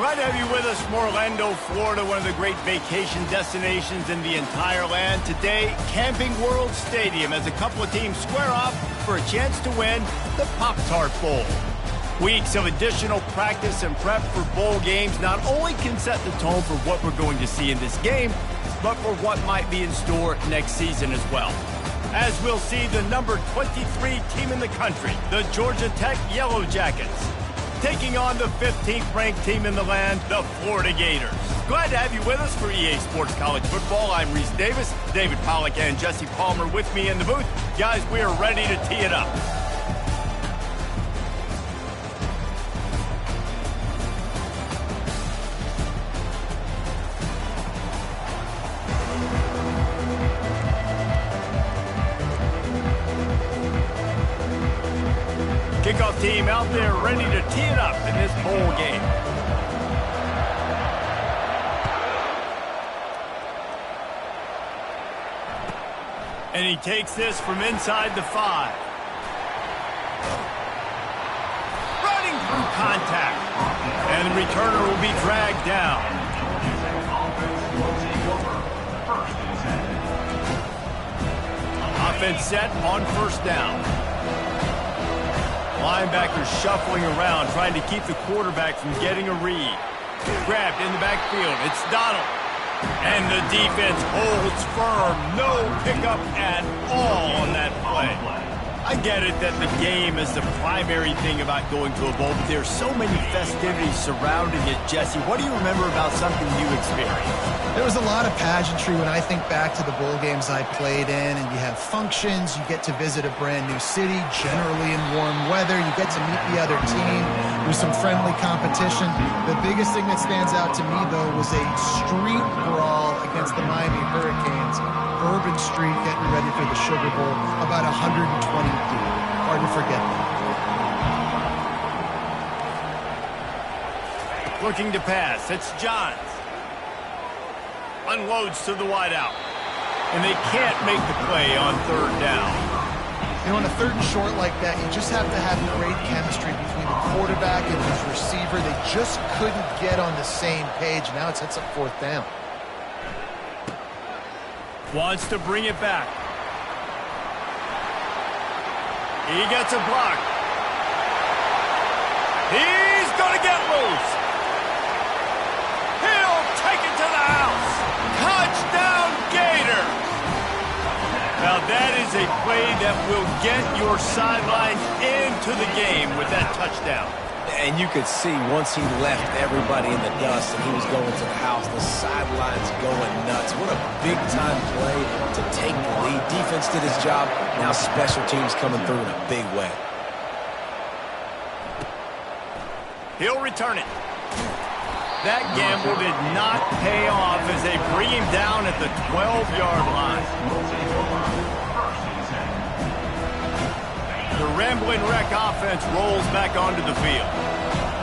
Glad to have you with us from Orlando, Florida, one of the great vacation destinations in the entire land. Today, Camping World Stadium as a couple of teams square off for a chance to win the Pop-Tart Bowl. Weeks of additional practice and prep for bowl games not only can set the tone for what we're going to see in this game, but for what might be in store next season as well. As we'll see the number 23 team in the country, the Georgia Tech Yellow Jackets, taking on the 15th ranked team in the land, the Florida Gators. Glad to have you with us for EA Sports College Football. I'm Reese Davis, David Pollack and Jesse Palmer with me in the booth. Guys, we are ready to tee it up. Kickoff team out there ready to tee it up in this bowl game. And he takes this from inside the 5. Running through contact. And the returner will be dragged down. Offense set on first down. Linebackers shuffling around, trying to keep the quarterback from getting a read. Grabbed in the backfield. It's Donald. And the defense holds firm. No pickup at all on that play. I get it that the game is the primary thing about going to a bowl, but there's so many festivities surrounding it. Jesse, what do you remember about something you experienced? There was a lot of pageantry when I think back to the bowl games I played in, and you have functions, you get to visit a brand new city, generally in warm weather, you get to meet the other team, there's some friendly competition. The biggest thing that stands out to me, though, was a street brawl against the Miami Hurricanes. Bourbon Street getting ready for the Sugar Bowl, about 120 deep. Hard to forget that. Looking to pass, it's Johns. Unloads to the wideout. And they can't make the play on third down. You know, on a third and short like that, you just have to have great chemistry between the quarterback and his receiver. They just couldn't get on the same page. Now it sets up fourth down. Wants to bring it back. He gets a block. He's going to get loose. He'll take it to the house. Touchdown, Gator. Now that is a play that will get your sidelines into the game with that touchdown. And you could see once he left everybody in the dust and he was going to the house, the sidelines going nuts. What a big-time play to take the lead. Defense did his job. Now special teams coming through in a big way. He'll return it. That gamble did not pay off as they bring him down at the 12-yard line. The Ramblin' Wreck offense rolls back onto the field.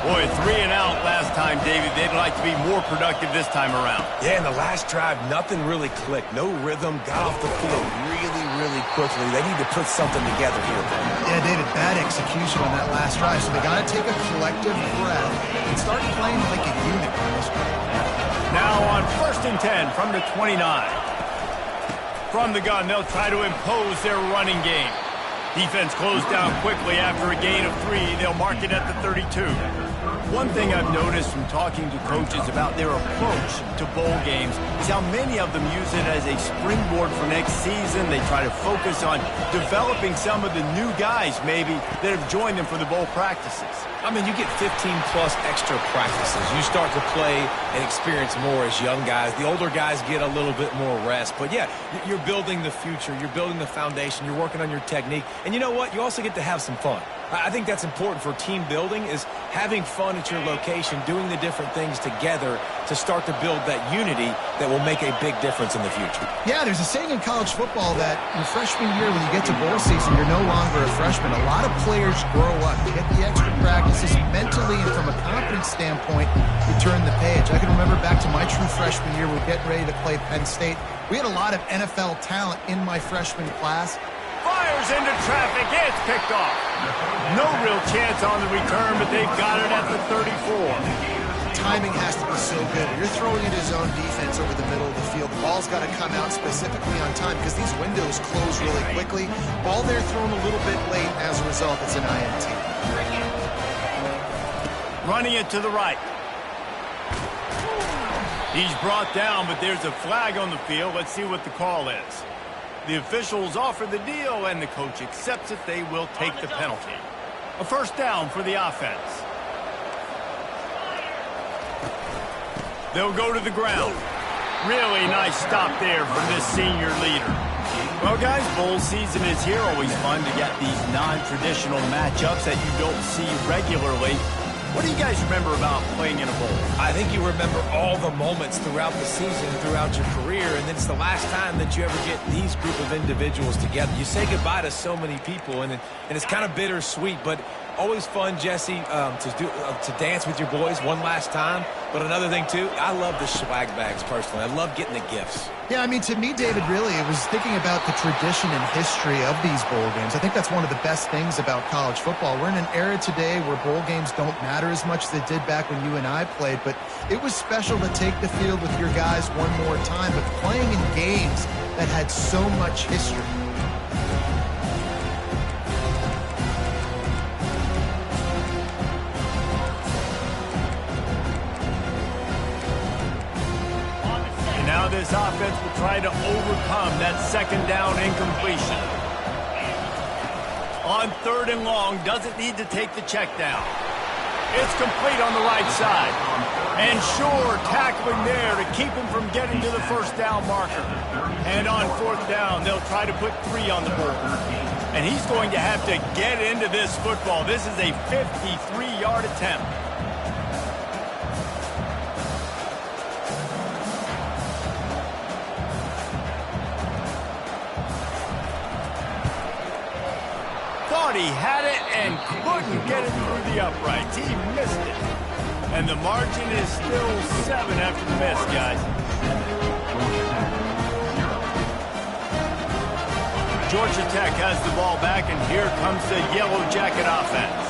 Boy, 3 and out last time, David. They'd like to be more productive this time around. Yeah, in the last drive, nothing really clicked. No rhythm. Got off the field really quickly. They need to put something together here. Yeah, David, bad execution on that last drive. So they got to take a collective breath and start playing like a unit on this one. Now on 1st and 10 from the 29. From the gun, they'll try to impose their running game. Defense closed down quickly after a gain of 3. They'll mark it at the 32. One thing I've noticed from talking to coaches about their approach to bowl games is how many of them use it as a springboard for next season. They try to focus on developing some of the new guys, maybe, that have joined them for the bowl practices. I mean, you get 15-plus extra practices. You start to play and experience more as young guys. The older guys get a little bit more rest. But, yeah, you're building the future. You're building the foundation. You're working on your technique. And you know what? You also get to have some fun. I think that's important for team building, is having fun at your location, doing the different things together to start to build that unity that will make a big difference in the future. Yeah, there's a saying in college football that in freshman year, when you get to bowl season, you're no longer a freshman. A lot of players grow up. You get the extra practices mentally, and from a confidence standpoint, you turn the page. I can remember back to my true freshman year, we're getting ready to play Penn State. We had a lot of NFL talent in my freshman class. Fires into traffic. It's picked off. No real chance on the return, but they've got it at the 34. timing has to be so good. You're throwing into zone defense over the middle of the field. The ball's got to come out specifically on time because these windows close really quickly. Ball there thrown a little bit late. As a result, it's an INT. Running it to the right. He's brought down, but there's a flag on the field. Let's see what the call is. The officials offer the deal, and the coach accepts it. They will take the penalty. A first down for the offense. They'll go to the ground. Really nice stop there from this senior leader. Well, guys, bowl season is here. Always fun to get these non-traditional matchups that you don't see regularly. What do you guys remember about playing in a bowl? I think you remember all the moments throughout the season, throughout your career, and then it's the last time that you ever get these group of individuals together. You say goodbye to so many people, and it's kind of bittersweet, but always fun, Jesse, to dance with your boys one last time. But another thing, too, I love the swag bags, personally. I love getting the gifts. Yeah, I mean, to me, David, really, it was thinking about the tradition and history of these bowl games. I think that's one of the best things about college football. We're in an era today where bowl games don't matter as much as they did back when you and I played, but it was special to take the field with your guys one more time, but playing in games that had so much history. Now this offense will try to overcome that second down incompletion. On third and long, doesn't need to take the check down. It's complete on the right side. And sure, tackling there to keep him from getting to the first down marker. And on fourth down, they'll try to put 3 on the board. And he's going to have to get into this football. This is a 53-yard attempt. He had it and couldn't get it through the uprights. He missed it. And the margin is still 7 after the miss, guys. Georgia Tech has the ball back, and here comes the Yellow Jacket offense.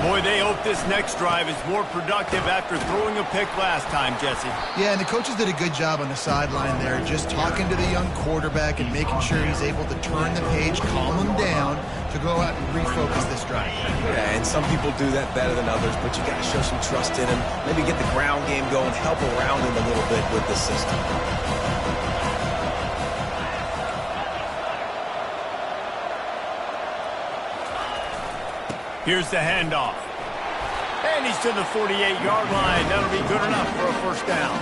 Boy, they hope this next drive is more productive after throwing a pick last time, Jesse. Yeah, and the coaches did a good job on the sideline there, just talking to the young quarterback and making sure he's able to turn the page, calm him down, to go out and refocus this drive. Yeah, and some people do that better than others, but you got to show some trust in him. Maybe get the ground game going, help around him a little bit with the system. Here's the handoff. And he's to the 48-yard line. That'll be good enough for a first down.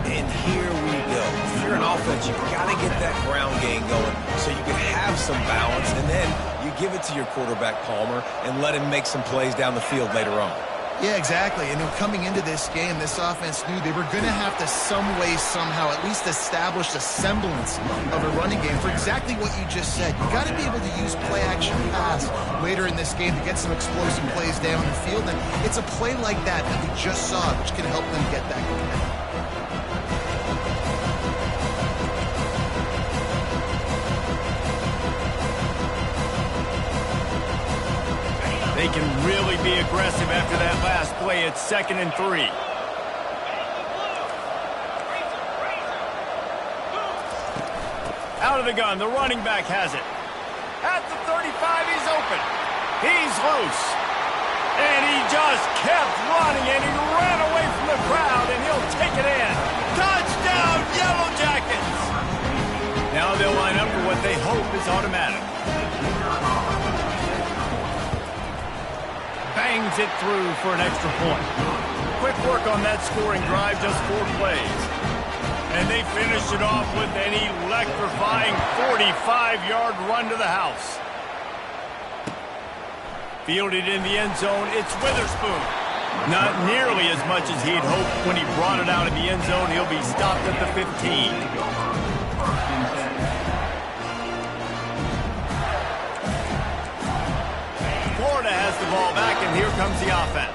And here we go. If you're an offense, you've got to get that ground game going so you can have some balance, and then you give it to your quarterback, Palmer, and let him make some plays down the field later on. Yeah, exactly. And coming into this game, this offense knew they were going to have to some way, somehow, at least establish a semblance of a running game for exactly what you just said. You got to be able to use play-action pass later in this game to get some explosive plays down the field. And it's a play like that we just saw, which can help them get that going. They can really be aggressive after that last play. It's 2nd and 3. Out of the gun, the running back has it. At the 35, he's open. He's loose. And he just kept running, and he ran away from the crowd, and he'll take it in. Touchdown, Yellow Jackets! Now they'll line up for what they hope is automatic. Bangs it through for an extra point. Quick work on that scoring drive, just 4 plays. And they finish it off with an electrifying 45-yard run to the house. Fielded in the end zone, it's Witherspoon. Not nearly as much as he'd hoped when he brought it out of the end zone. He'll be stopped at the 15. Has the ball back, and here comes the offense.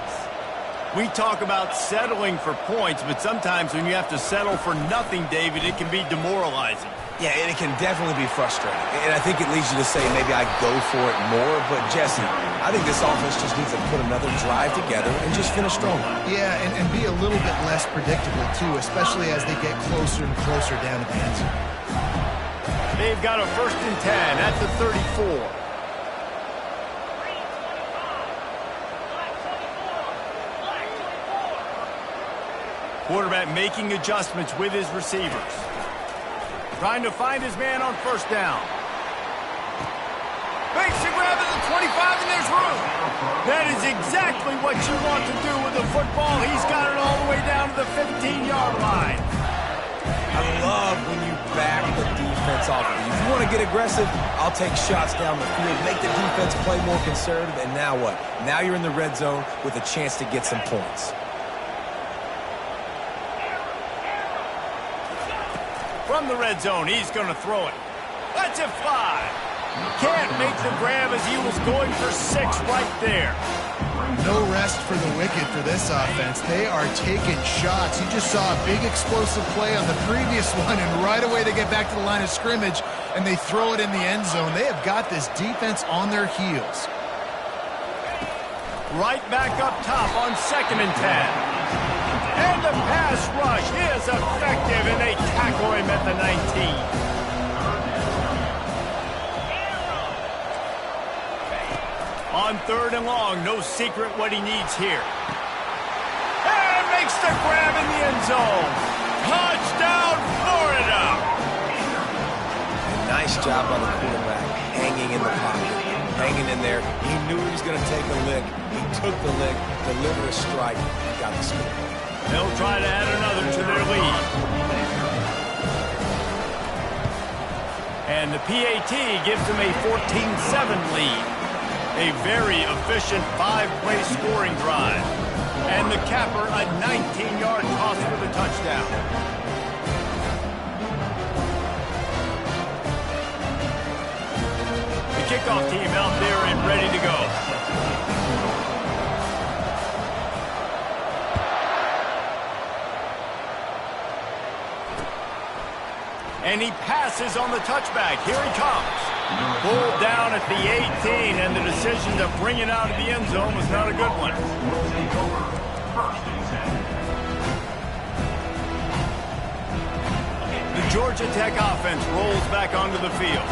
We talk about settling for points, but sometimes when you have to settle for nothing, David, it can be demoralizing. Yeah, and it can definitely be frustrating. And I think it leads you to say maybe I go for it more. But, Jesse, I think this offense just needs to put another drive together and just finish strong. Yeah, and be a little bit less predictable, too, especially as they get closer and closer down to the end zone. They've got a 1st and 10 at the 34. Quarterback making adjustments with his receivers. Trying to find his man on 1st down. Makes a grab at the 25, and there's room. That is exactly what you want to do with the football. He's got it all the way down to the 15-yard line. I love when you back the defense off of you. If you want to get aggressive, I'll take shots down the field, make the defense play more conservative, and now what? Now you're in the red zone with a chance to get some points. From the red zone, he's going to throw it. Lets it fly. Can't make the grab as he was going for 6 right there. No rest for the wicked for this offense. They are taking shots. You just saw a big explosive play on the previous one, and right away they get back to the line of scrimmage, and they throw it in the end zone. They have got this defense on their heels. Right back up top on 2nd and 10. And the pass rush is effective, and they tackle him at the 19. On 3rd and long, no secret what he needs here. And makes the grab in the end zone. Touchdown, Florida! Nice job by the quarterback, hanging in the pocket, hanging in there. He knew he was going to take a lick. He took the lick, delivered a strike, got the score. They'll try to add another to their lead. And the PAT gives them a 14-7 lead. A very efficient 5-play scoring drive. And the capper, a 19-yard toss for the touchdown. The kickoff team out there and ready to go. And he passes on the touchback. Here he comes. Pulled down at the 18, and the decision to bring it out of the end zone was not a good one. The Georgia Tech offense rolls back onto the field.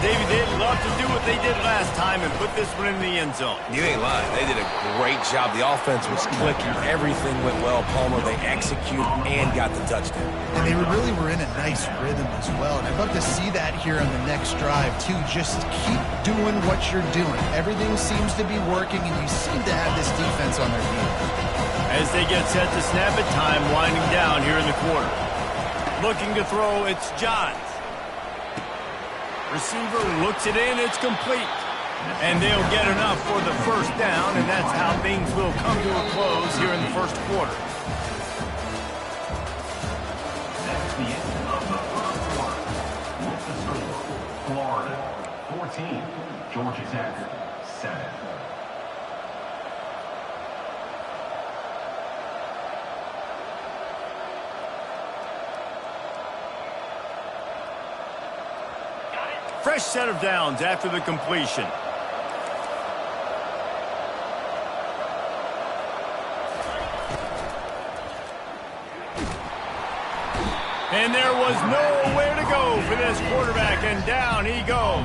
David, they'd love to do what they did last time and put this one in the end zone. You ain't lying. They did a great job. The offense was clicking. Everything went well. Palmer, they executed and got the touchdown. And they really were in a nice rhythm as well. And I'd love to see that here on the next drive, too. Just keep doing what you're doing. Everything seems to be working, and you seem to have this defense on their heels. As they get set to snap it, time winding down here in the quarter. Looking to throw, it's Johns. Receiver looks it in, it's complete. And they'll get enough for the 1st down, and that's how things will come to a close here in the 1st quarter. That's the end of the 1st quarter. With the score, Florida 14, Georgia Tech 7. Fresh set of downs after the completion. And there was nowhere to go for this quarterback, and down he goes.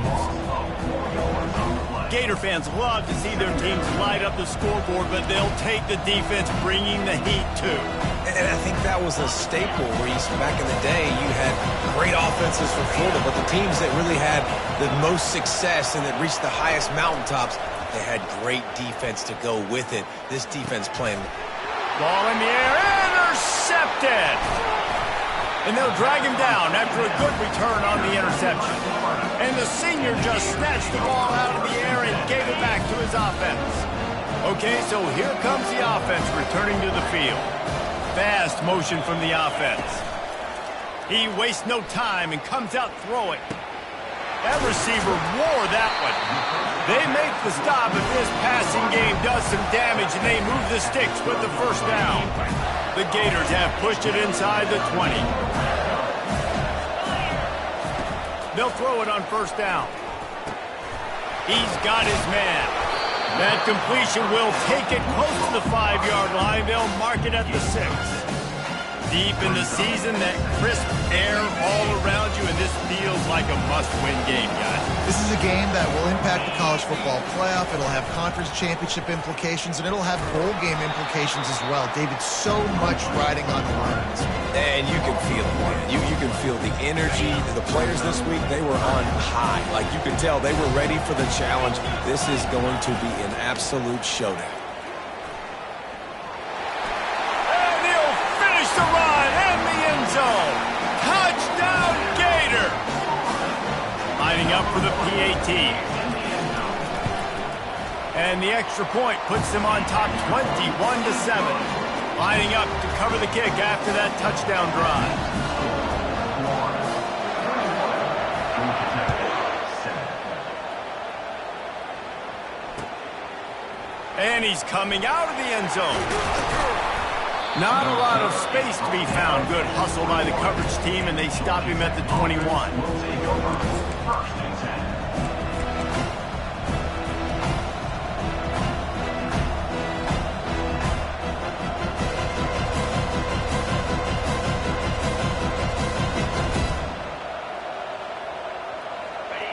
Gator fans love to see their teams light up the scoreboard, but they'll take the defense bringing the heat too. And I think that was a staple where back in the day you had great offenses for Florida, but the teams that really had the most success and that reached the highest mountaintops, they had great defense to go with it. This defense playing. Ball in the air, intercepted! And they'll drag him down after a good return on the interception. And the senior just snatched the ball out of the air and gave it back to his offense. Okay, so here comes the offense returning to the field. Fast motion from the offense. He wastes no time and comes out throwing. That receiver wore that one. They make the stop if this passing game does some damage, and they move the sticks with the 1st down. The Gators have pushed it inside the 20. They'll throw it on first down. He's got his man. That completion will take it close to the 5-yard line. They'll mark it at the 6. Deep in the season, that crisp air all around you, and this feels like a must-win game, guys. This is a game that will impact the college football playoff. It'll have conference championship implications, and it'll have bowl game implications as well. David, so much riding on the line in this one. And you can feel it, man. You can feel the energy. The players this week, they were on high. Like you could tell, they were ready for the challenge. This is going to be an absolute showdown. The run and the end zone. Touchdown, Gator. Lining up for the PAT. And the extra point puts them on top 21-7. Lining up to cover the kick after that touchdown drive. And he's coming out of the end zone. Not a lot of space to be found. Good hustle by the coverage team, and they stop him at the 21.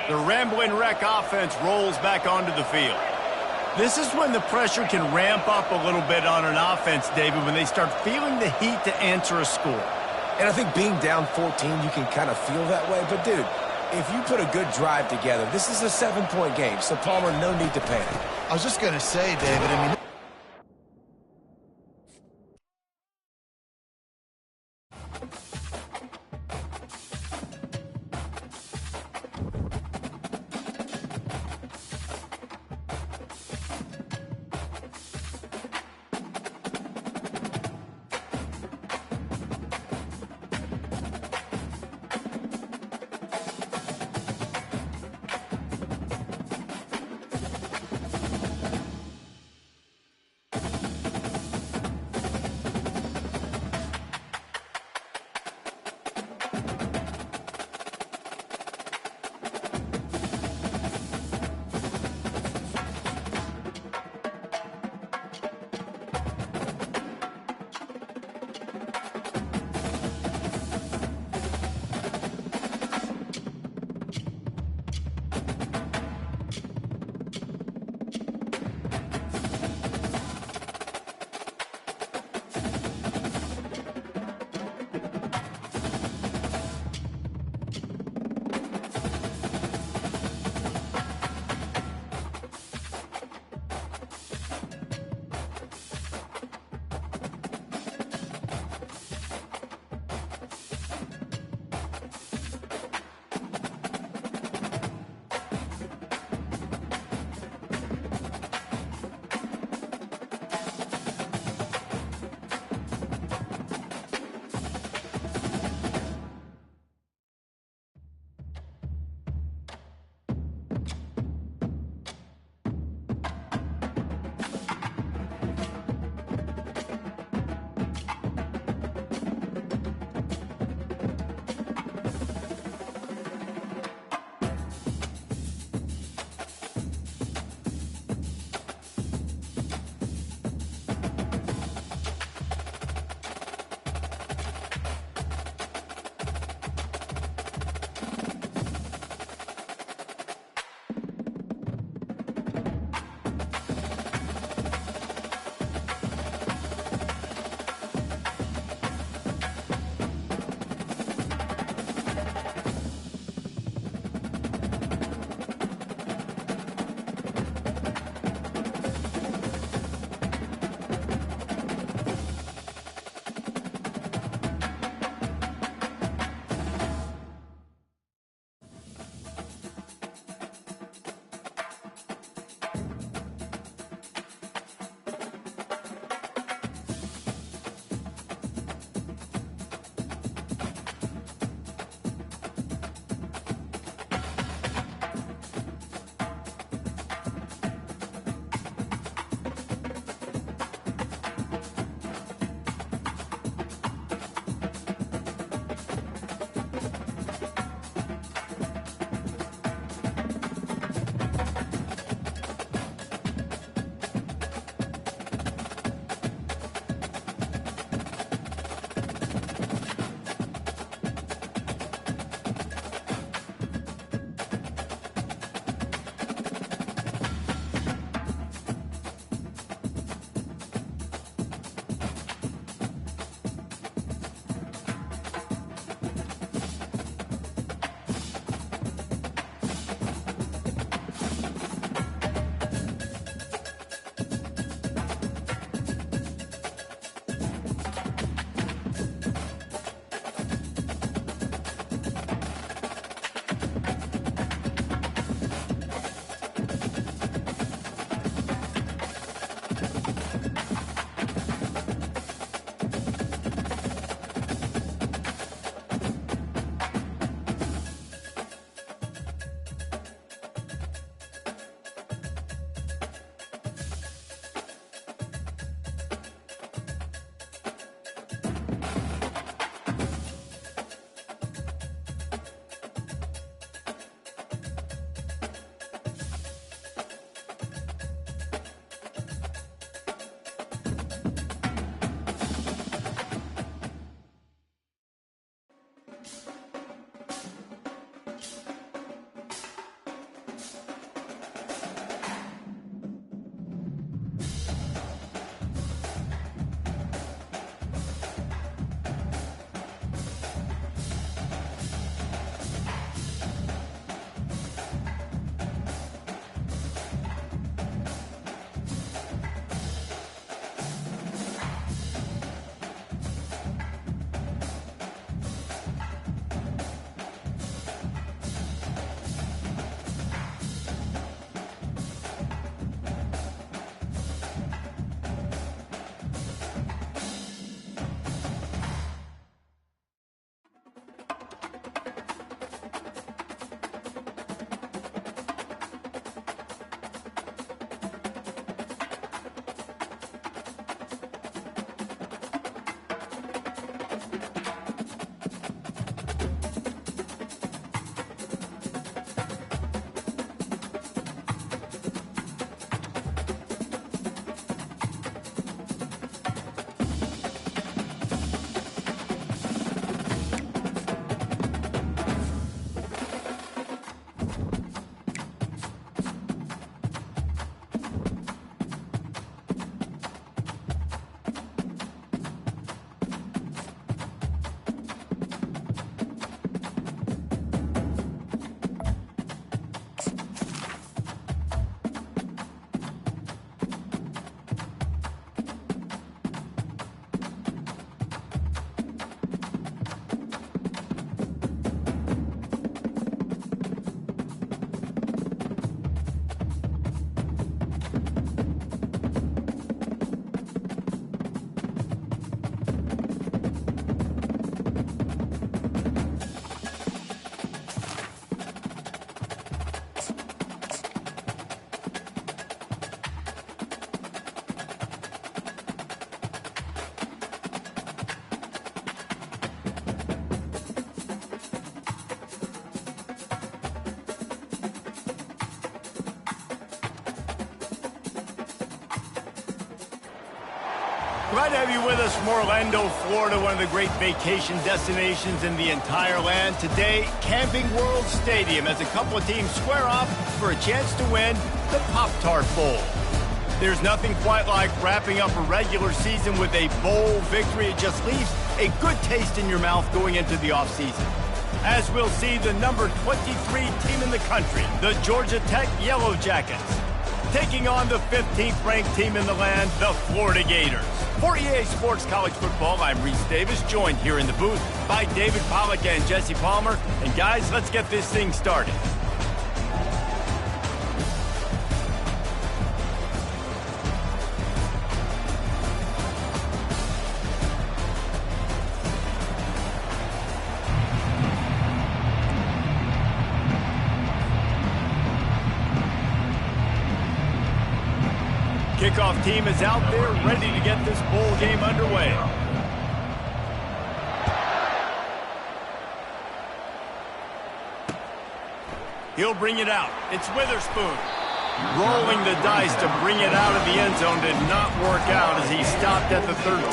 The Ramblin' Wreck offense rolls back onto the field. This is when the pressure can ramp up a little bit on an offense, David, when they start feeling the heat to answer a score. And I think being down 14, you can kind of feel that way. But, dude, if you put a good drive together, this is a 7-point game. So, Palmer, no need to panic. I was just going to say, David, I mean, Glad to have you with us from Orlando, Florida, one of the great vacation destinations in the entire land. Today, Camping World Stadium as a couple of teams square off for a chance to win the Pop-Tart Bowl. There's nothing quite like wrapping up a regular season with a bowl victory. It just leaves a good taste in your mouth going into the offseason. As we'll see, the number 23 team in the country, the Georgia Tech Yellow Jackets, taking on the 15th ranked team in the land, the Florida Gators. For EA Sports College Football, I'm Reese Davis, joined here in the booth by David Pollack and Jesse Palmer. And guys, let's get this thing started. Kickoff team is out there ready to get this bowl game underway. He'll bring it out. It's Witherspoon. Rolling the dice to bring it out of the end zone did not work out as he stopped at the 13.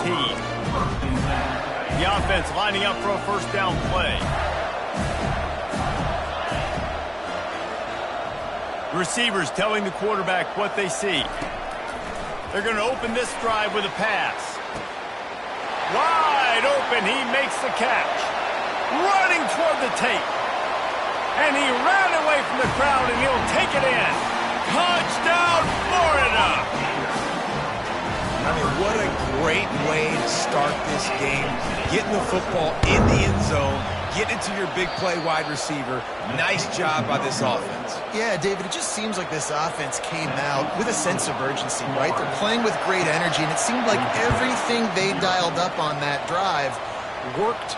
The offense lining up for a first down play. Receivers telling the quarterback what they see. They're going to open this drive with a pass. Wide open, he makes the catch. Running toward the tape. And he ran away from the crowd, and he'll take it in. Touchdown, Florida! I mean, what a great way to start this game. Getting the football in the end zone, getting it to your big play wide receiver. Nice job by this offense. Yeah, David, it just seems like this offense came out with a sense of urgency, right? They're playing with great energy, and it seemed like everything they dialed up on that drive worked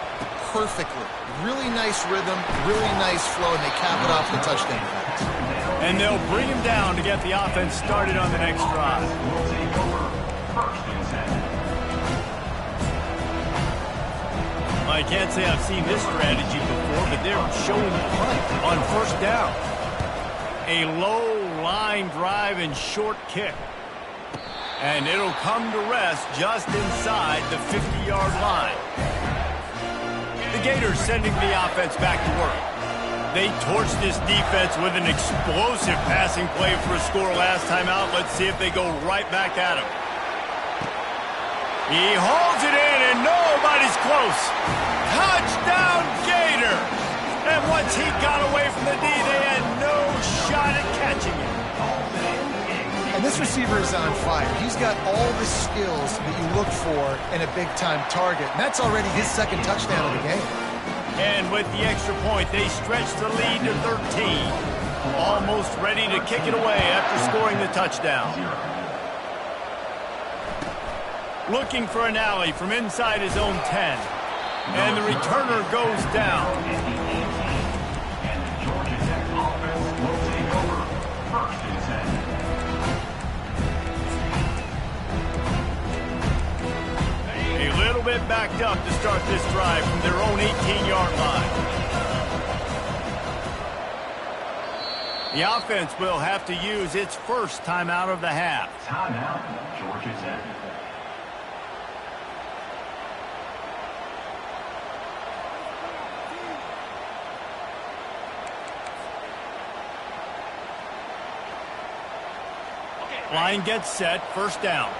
perfectly. Really nice rhythm, really nice flow, and they cap it off with a touchdown. And they'll bring him down to get the offense started on the next drive. I can't say I've seen this strategy before, but they're showing punt on first down. A low line drive and short kick. And it'll come to rest just inside the 50-yard line. The Gators sending the offense back to work. They torched this defense with an explosive passing play for a score last time out. Let's see if they go right back at him. He holds it in, and nobody's close. Touchdown, Gators! And once he got away from the D, they had no shot at catching him. And this receiver is on fire. He's got all the skills that you look for in a big-time target. And that's already his second touchdown of the game. And with the extra point, they stretch the lead to 13. Almost ready to kick it away after scoring the touchdown. Looking for an alley from inside his own 10. And the returner goes down. And the Georgia Tech offense will take over. First and 10. A little bit backed up to start this drive from their own 18-yard line. The offense will have to use its first timeout of the half. Timeout, Georgia Tech. Line gets set, first down.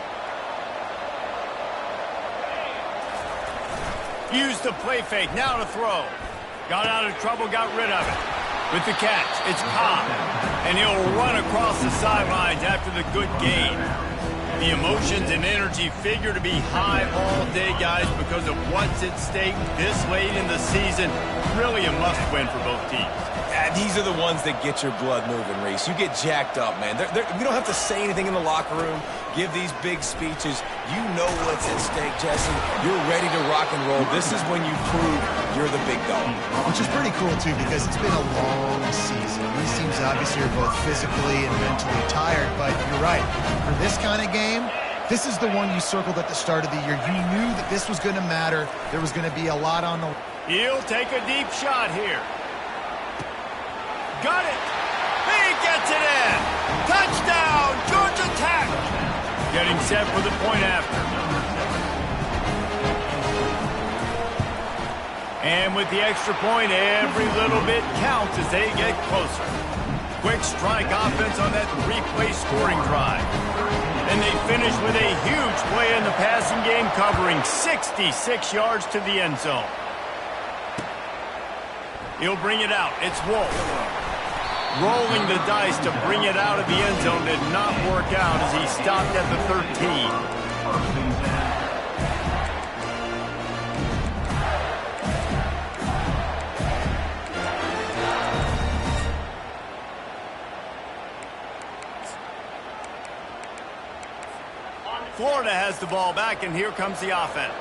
Used the play fake, now to throw. Got out of trouble, got rid of it. With the catch, it's Cobb. And he'll run across the sidelines after the good gain. The emotions and energy figure to be high all day, guys, because of what's at stake this late in the season. Really a must-win for both teams. These are the ones that get your blood moving, Reese. You get jacked up, man. We don't have to say anything in the locker room, give these big speeches. You know what's at stake, Jesse. You're ready to rock and roll. This is when you prove you're the big dog. Which is pretty cool, too, because it's been a long season. These teams obviously are both physically and mentally tired, but you're right. For this kind of game, this is the one you circled at the start of the year. You knew that this was going to matter. There was going to be a lot on the... He'll take a deep shot here. Got it. He gets it in. Touchdown, Georgia Tech. Getting set for the point after. And with the extra point, every little bit counts as they get closer. Quick strike offense on that three-play scoring drive. And they finish with a huge play in the passing game, covering 66 yards to the end zone. He'll bring it out. It's Wolf. Rolling the dice to bring it out of the end zone did not work out as he stopped at the 13. Florida has the ball back, and here comes the offense.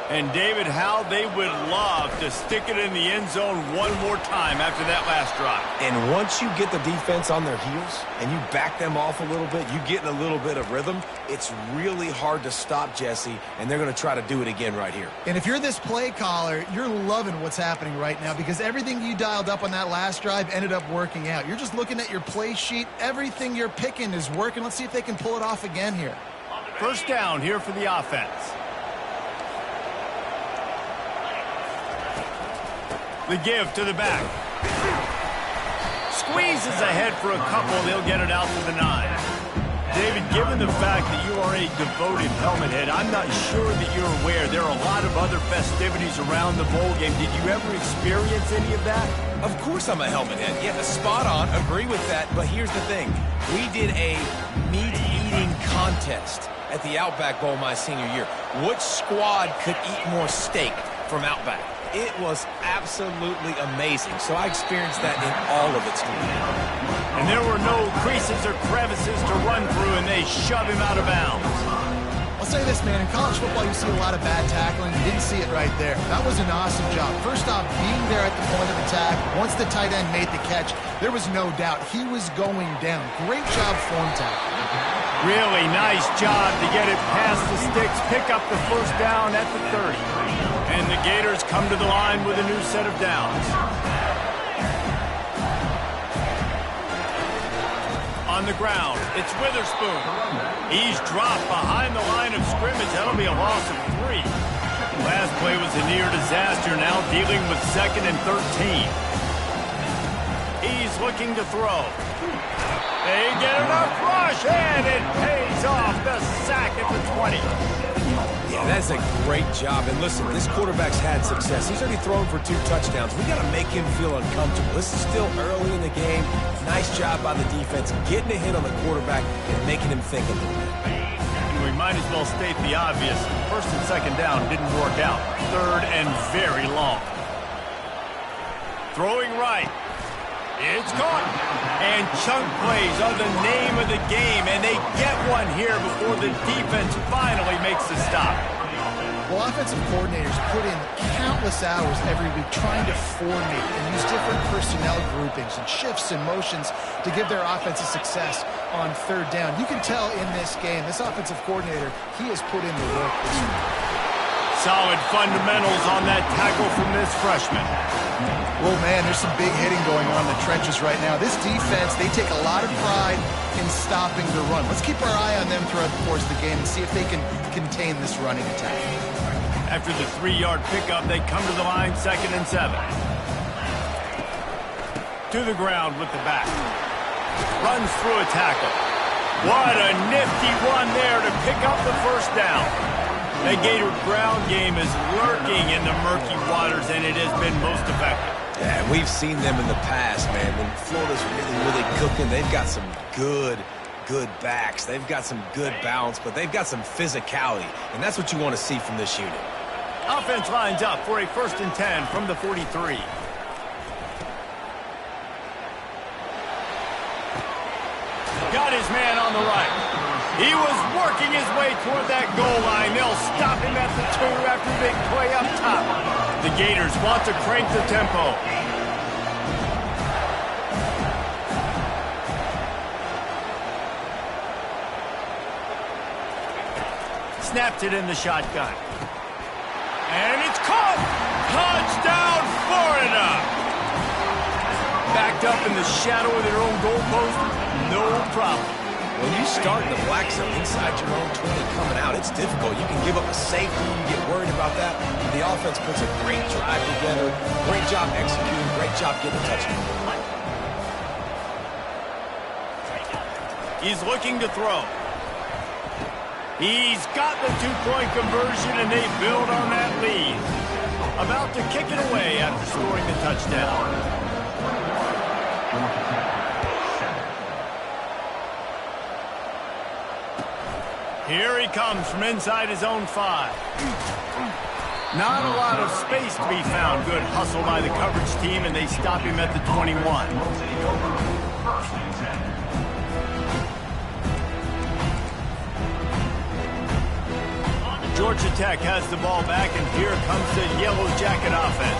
And David, how they would love to stick it in the end zone one more time after that last drive. And once you get the defense on their heels and you back them off a little bit, you get in a little bit of rhythm, it's really hard to stop, Jesse, and they're going to try to do it again right here. And if you're this play caller, you're loving what's happening right now because everything you dialed up on that last drive ended up working out. You're just looking at your play sheet. Everything you're picking is working. Let's see if they can pull it off again here. First down here for the offense. The give to the back. Squeezes ahead for a couple. They'll get it out to the 9. David, given the fact that you are a devoted helmet head, I'm not sure that you're aware there are a lot of other festivities around the bowl game. Did you ever experience any of that? Of course I'm a helmet head. Yeah, spot on. Agree with that. But here's the thing. We did a meat-eating contest at the Outback Bowl my senior year. Which squad could eat more steak from Outback? It was absolutely amazing. So I experienced that in all of its glory. And there were no creases or crevices to run through, and they shove him out of bounds. I'll say this, man. In college football, you see a lot of bad tackling. You didn't see it right there. That was an awesome job. First off, being there at the point of attack, once the tight end made the catch, there was no doubt he was going down. Great job form tackling. Really nice job to get it past the sticks, pick up the first down at the 30. And the Gators come to the line with a new set of downs. On the ground, it's Witherspoon. He's dropped behind the line of scrimmage. That'll be a loss of 3. Last play was a near disaster, now dealing with 2nd and 13. He's looking to throw. They get enough rush, and it pays off. The sack at the 20. Yeah, that's a great job. And listen, this quarterback's had success. He's already thrown for 2 touchdowns. We got to make him feel uncomfortable. This is still early in the game. Nice job by the defense, getting a hit on the quarterback and making him think a little bit. We might as well state the obvious. 1st and 2nd down didn't work out. 3rd and very long. Throwing right. It's caught. And chunk plays are the name of the game, and they get one here before the defense finally makes the stop. Well, offensive coordinators put in countless hours every week trying to formate and use different personnel groupings and shifts and motions to give their offense a success on 3rd down. You can tell in this game, this offensive coordinator, he has put in the work this week. Solid fundamentals on that tackle from this freshman. Well, man, there's some big hitting going on in the trenches right now. This defense, they take a lot of pride in stopping the run. Let's keep our eye on them throughout the course of the game and see if they can contain this running attack. After the 3-yard pickup, they come to the line, 2nd and 7. To the ground with the back. Runs through a tackle. What a nifty run there to pick up the first down. The Gator ground game is lurking in the murky waters, and it has been most effective. Yeah, we've seen them in the past, man. When Florida's really cooking, they've got some good backs. They've got some good balance, but they've got some physicality, and that's what you want to see from this unit. Offense lines up for a 1st and 10 from the 43. Got his man on the right. He was working his way toward that goal line. They'll stop him at the 2 after a big play up top. The Gators want to crank the tempo. Snapped it in the shotgun. And it's caught! Touchdown, Florida! Backed up in the shadow of their own goalpost, no problem. When you start in the black zone inside your own 20 coming out, it's difficult. You can give up a safety. You get worried about that. The offense puts a great drive together. Great job executing. Great job getting a touchdown. He's looking to throw. He's got the two-point conversion, and they build on that lead. About to kick it away after scoring the touchdown. Here he comes from inside his own 5. Not a lot of space to be found. Good hustle by the coverage team, and they stop him at the 21. Georgia Tech has the ball back, and here comes the Yellow Jacket offense.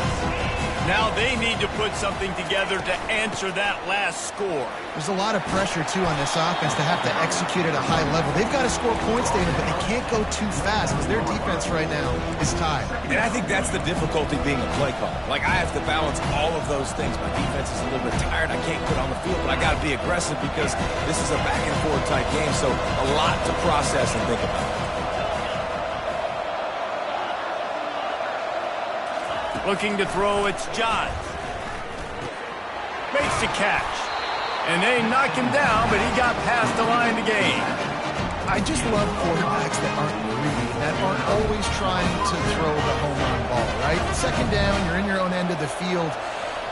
Now they need to put something together to answer that last score. There's a lot of pressure, too, on this offense to have to execute at a high level. They've got to score points, David, but they can't go too fast because their defense right now is tired. And I think that's the difficulty being a play caller. Like, I have to balance all of those things. My defense is a little bit tired. I can't put on the field, but I got to be aggressive because this is a back-and-forth type game, so a lot to process and think about. Looking to throw, it's Johns. Makes the catch. And they knock him down, but he got past the line to gain. I just love quarterbacks that aren't greedy, that aren't always trying to throw the home run ball, right? Second down, you're in your own end of the field.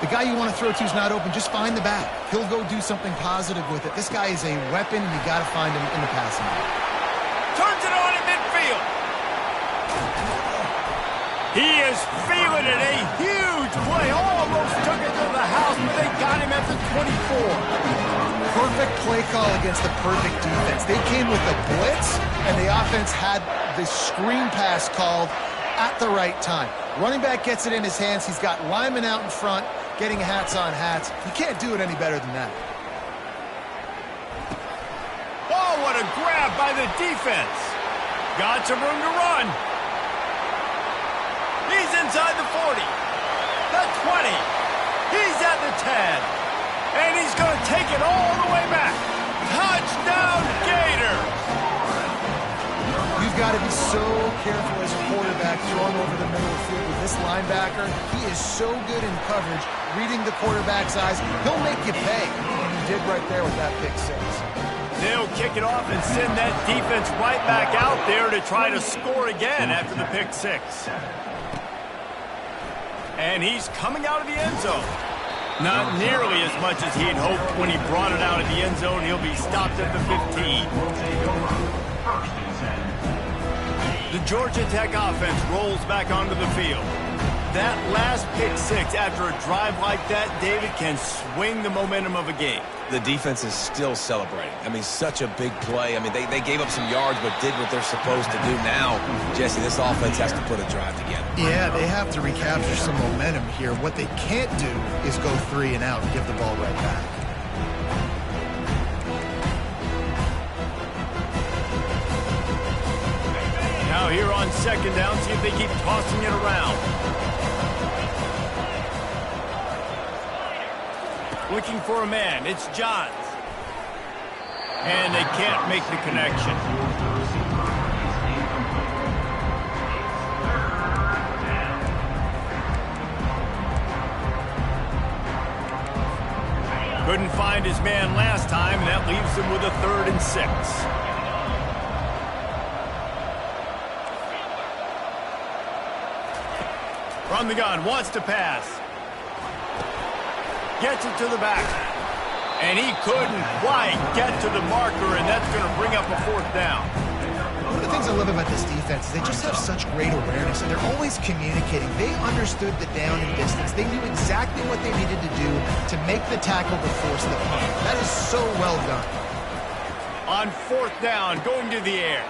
The guy you want to throw to is not open. Just find the back. He'll go do something positive with it. This guy is a weapon, and you got to find him in the passing game. Turns it on in midfield. He is feeling it. A huge play. Almost took it to the house, but they got him at the 24. Perfect play call against the perfect defense. They came with a blitz, and the offense had the screen pass called at the right time. Running back gets it in his hands. He's got linemen out in front, getting hats on hats. You can't do it any better than that. Oh, what a grab by the defense. Got some room to run. He's inside the 40, the 20, he's at the 10, and he's going to take it all the way back. Touchdown, Gators! You've got to be so careful as a quarterback throwing over the middle of the field with this linebacker. He is so good in coverage, reading the quarterback's eyes. He'll make you pay, and he did right there with that pick 6. They'll kick it off and send that defense right back out there to try to score again after the pick 6. And he's coming out of the end zone. Not nearly as much as he'd hoped when he brought it out of the end zone. He'll be stopped at the 15. The Georgia Tech offense rolls back onto the field. That last pick 6 after a drive like that, David, can swing the momentum of a game. The defense is still celebrating. I mean, such a big play. I mean, they gave up some yards but did what they're supposed to do. Now, Jesse, this offense has to put a drive together. Yeah, they have to recapture some momentum here. What they can't do is go 3 and out and give the ball right back. Now here on second down, see if they keep tossing it around. Looking for a man, it's Johns. And they can't make the connection. Couldn't find his man last time, and that leaves him with a 3rd and 6. From the gun, wants to pass. Gets it to the back. And he couldn't quite get to the marker, and that's going to bring up a 4th down. One of the things I love about this defense is they just have such great awareness, and they're always communicating. They understood the down and distance. They knew exactly what they needed to do to make the tackle to force the punt. That is so well done. On 4th down, going to the air.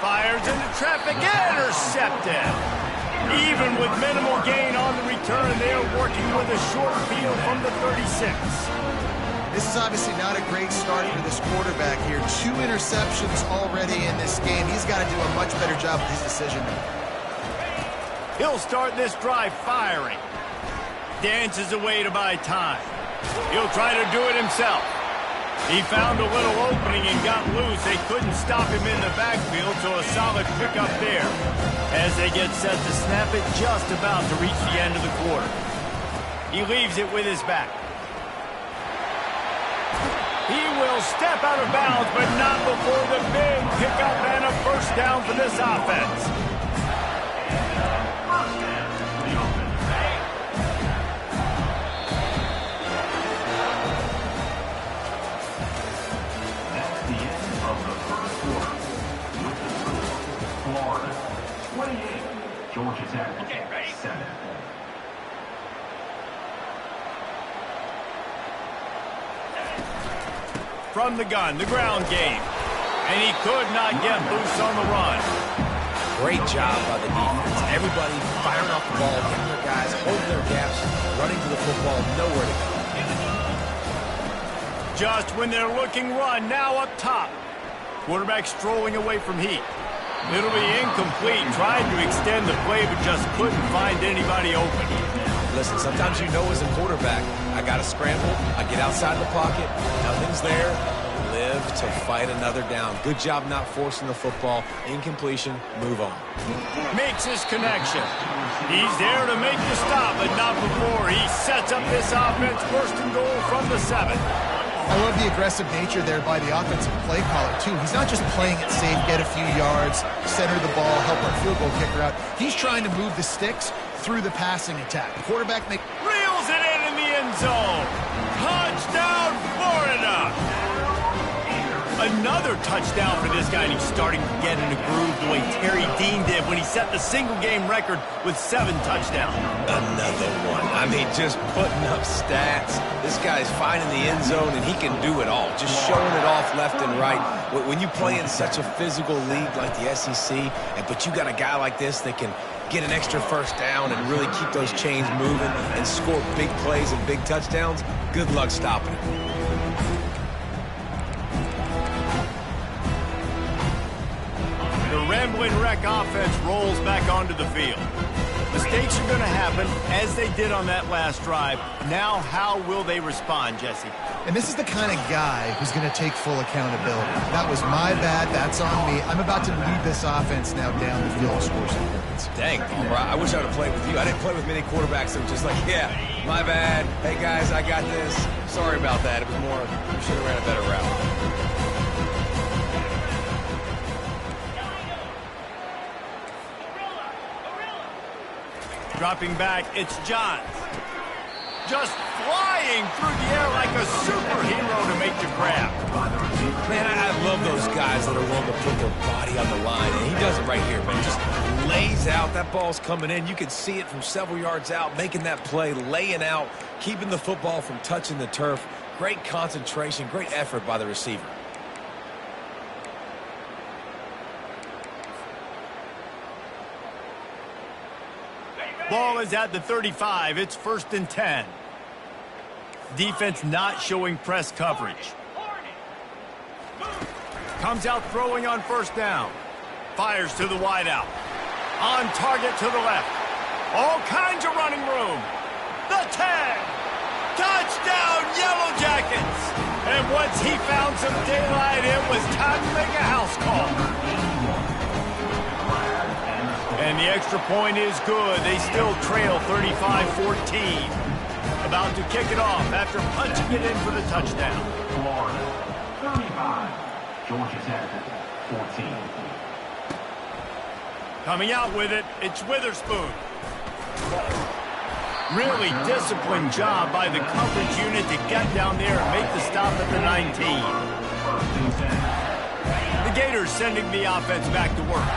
Fires into traffic, intercepted. Even with minimal gain on the return, they are working with a short field from the 36. This is obviously not a great start for this quarterback here. 2 interceptions already in this game. He's got to do a much better job with his decision. He'll start this drive firing. Dances away to buy time. He'll try to do it himself. He found a little opening and got loose. They couldn't stop him in the backfield, so a solid pickup there. As they get set to snap it, just about to reach the end of the quarter. He leaves it with his back. He will step out of bounds, but not before the big pickup and a first down for this offense. That's the end of the first quarter. With the score, Florida 28, Georgia Tech 7. From the gun, the ground game. And he could not get loose on the run. Great job by the defense. Everybody firing off the ball, hitting their guys, holding their gaps, running to the football, nowhere to go. Just when they're looking run, now up top. Quarterback strolling away from heat. It'll be incomplete. Tried to extend the play, but just couldn't find anybody open. Listen, sometimes you know as a quarterback, I got to scramble, I get outside the pocket, nothing's there, live to fight another down. Good job not forcing the football. Incompletion, move on. Makes his connection. He's there to make the stop, but not before he sets up this offense. First and goal from the 7. I love the aggressive nature there by the offensive play caller, too. He's not just playing it safe, get a few yards, center the ball, help our field goal kicker out. He's trying to move the sticks through the passing attack. The quarterback Reels it in the end zone. Touchdown, Florida! Another touchdown for this guy, and he's starting to get in a groove the way Terry Dean did when he set the single-game record with 7 touchdowns. Another one. I mean, just putting up stats. This guy's finding the end zone, and he can do it all. Just showing it off left and right. When you play in such a physical league like the SEC, but you got a guy like this that can get an extra first down and really keep those chains moving and score big plays and big touchdowns, good luck stopping him. The Rambling Wreck offense rolls back onto the field. Mistakes are going to happen, as they did on that last drive. Now, how will they respond, Jesse? And this is the kind of guy who's going to take full accountability. That was my bad. That's on me. I'm about to lead this offense now down the field and score some points. Dang, Palmer, I wish I would have played with you. I didn't play with many quarterbacks that were just like, yeah, my bad. Hey, guys, I got this. Sorry about that. It was more, we should have ran a better route. Dropping back, it's Johns. Just flying through the air like a superhero to make the grab. Man, I love those guys that are willing to put their body on the line. And he does it right here, man. Just lays out. That ball's coming in. You can see it from several yards out, making that play, laying out, keeping the football from touching the turf. Great concentration, great effort by the receiver. Ball is at the 35. It's 1st and 10. Defense not showing press coverage. Comes out throwing on 1st down. Fires to the wideout. On target to the left. All kinds of running room. The 10. Touchdown, Yellow Jackets. And once he found some daylight, it was time to make a house call. And the extra point is good. They still trail 35-14. About to kick it off after punching it in for the touchdown. Florida 35, Georgia Tech 14. Coming out with it, it's Witherspoon. Really disciplined job by the coverage unit to get down there and make the stop at the 19. The Gators sending the offense back to work.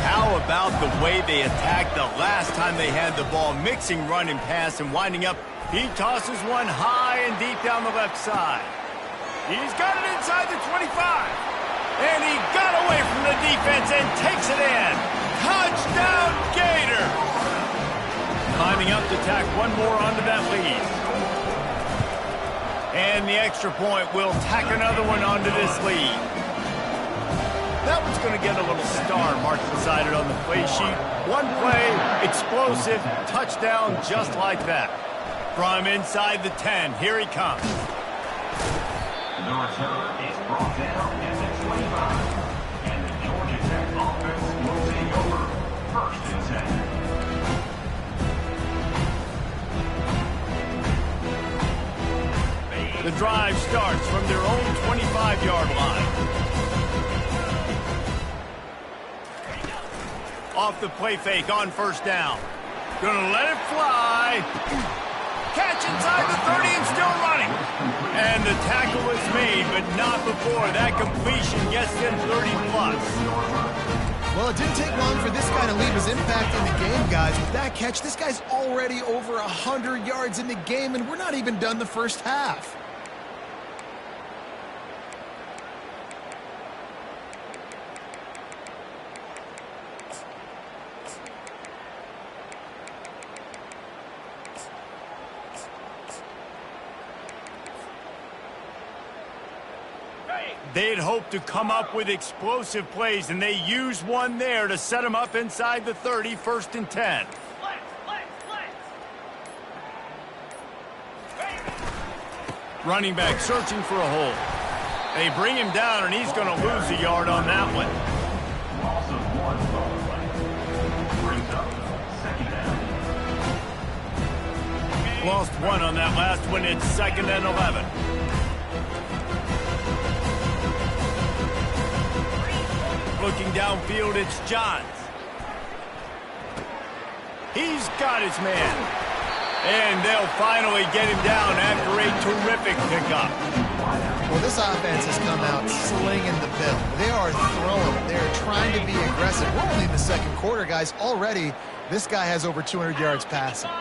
How about the way they attacked the last time they had the ball, mixing run and pass and winding up. He tosses one high and deep down the left side. He's got it inside the 25. And he got away from the defense and takes it in. Touchdown, Gator! Climbing up to tack one more onto that lead. And the extra point will tack another one onto this lead. That one's going to get a little star marked beside it on the play sheet. One play, explosive, touchdown just like that. From inside the 10, here he comes. The return is brought down at the 25. And the Georgia Tech offense will take over. 1st and 10. The drive starts from their own 25-yard line. Off the play fake on 1st down. Gonna let it fly. Catch inside the 30 and still running. And the tackle is made, but not before that completion gets them 30+. Well, it didn't take long for this guy to leave his impact in the game, guys. With that catch, this guy's already over 100 yards in the game, and we're not even done the first half. They'd hoped to come up with explosive plays, and they used one there to set them up inside the 30, 1st and 10. Running back searching for a hole. They bring him down, and he's going to lose a yard on that one. Loss of 1 ball play. Brings up 2nd down. Lost 1 on that last one. It's 2nd and 11. Looking downfield, it's Johns. He's got his man. And they'll finally get him down after a terrific pickup. Well, this offense has come out slinging the bill. They are throwing. They're trying to be aggressive. We're only in the 2nd quarter, guys. Already, this guy has over 200 yards passing.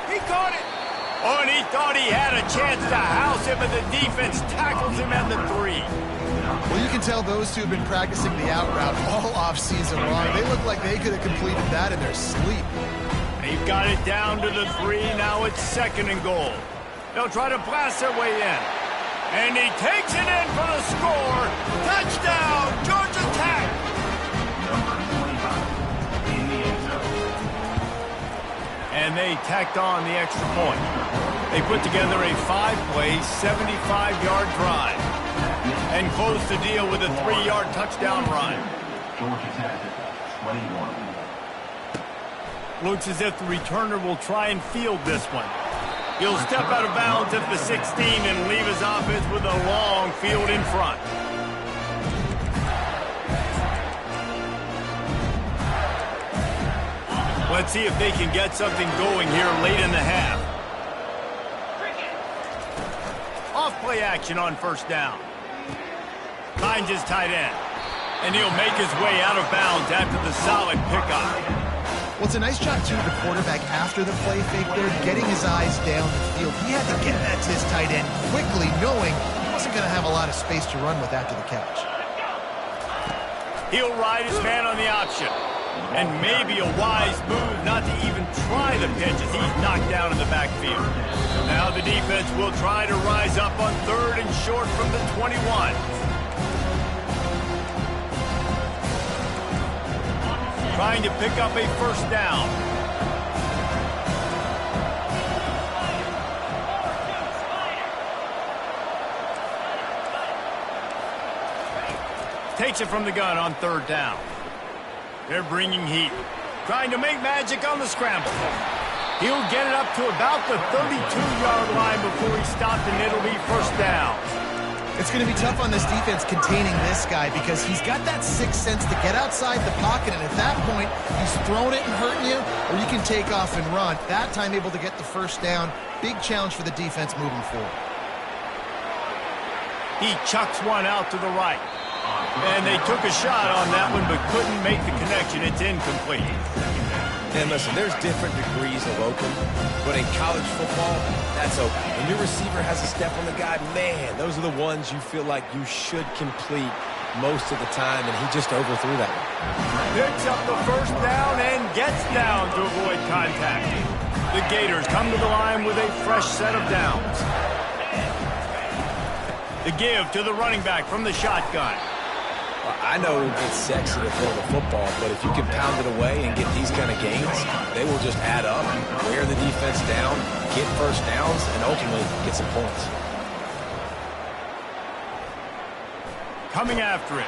He caught it. Oh, and he thought he had a chance to house him, but the defense tackles him at the 3. Well, you can tell those two have been practicing the out route all offseason long. They look like they could have completed that in their sleep. They've got it down to the 3. Now it's 2nd and goal. They'll try to blast their way in. And he takes it in for the score. Touchdown, Georgia Tech. Number 25 in the end zone. And they tacked on the extra point. They put together a 5-play, 75-yard drive and closed the deal with a 3-yard touchdown run. Georgia Tech, 21. Looks as if the returner will try and field this one. He'll step out of bounds at the 16 and leave his offense with a long field in front. Let's see if they can get something going here late in the half. Off play action on 1st down. Finds his tight end. And he'll make his way out of bounds after the solid pickup. Well, it's a nice job, too, the quarterback after the play fake there, getting his eyes down the field. He had to get that to his tight end quickly, knowing he wasn't going to have a lot of space to run with after the catch. He'll ride his man on the option. And maybe a wise move not to even try the pitch as he's knocked down in the backfield. Now the defense will try to rise up on 3rd and short from the 21. Trying to pick up a 1st down. Takes it from the gun on 3rd down. They're bringing heat. Trying to make magic on the scramble. He'll get it up to about the 32-yard line before he's stopped, and it'll be 1st down. It's going to be tough on this defense containing this guy because he's got that 6th sense to get outside the pocket, and at that point, he's throwing it and hurting you, or you can take off and run. That time able to get the 1st down. Big challenge for the defense moving forward. He chucks one out to the right. And they took a shot on that one but couldn't make the connection. It's incomplete. And listen, there's different degrees of open, but in college football, that's open. When your receiver has a step on the guy, man, those are the ones you feel like you should complete most of the time, and he just overthrew that one. Picks up the 1st down and gets down to avoid contact. The Gators come to the line with a fresh set of downs. The give to the running back from the shotgun. I know it's sexy to throw the football, but if you can pound it away and get these kind of gains, they will just add up, wear the defense down, get first downs, and ultimately get some points. Coming after it.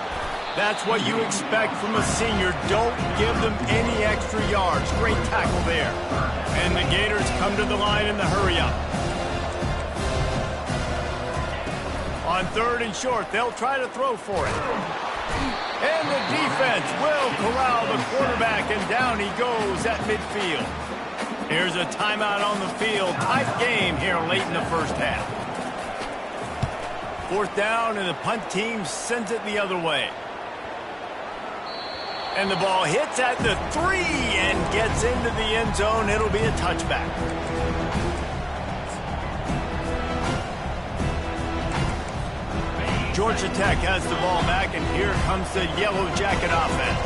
That's what you expect from a senior. Don't give them any extra yards. Great tackle there. And the Gators come to the line in the hurry-up. On 3rd and short, they'll try to throw for it. And the defense will corral the quarterback, and down he goes at midfield. Here's a timeout on the field. Tight game here late in the first half. 4th down, and the punt team sends it the other way. And the ball hits at the 3 and gets into the end zone. It'll be a touchback. Georgia Tech has the ball back, and here comes the Yellow Jacket offense.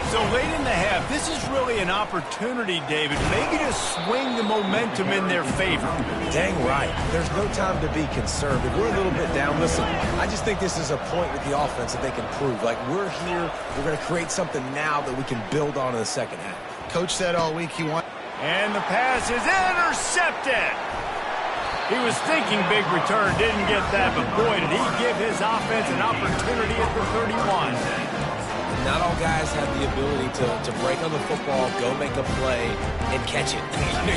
So late in the half, this is really an opportunity, David, maybe to swing the momentum in their favor. Dang right. There's no time to be conservative. We're a little bit down. Listen, I just think this is a point with the offense that they can prove. Like, we're here, we're going to create something now that we can build on in the second half. Coach said all week he wants. And the pass is intercepted. He was thinking big return, didn't get that, but boy, did he give his offense an opportunity at the 31. Not all guys have the ability to break on the football, go make a play, and catch it.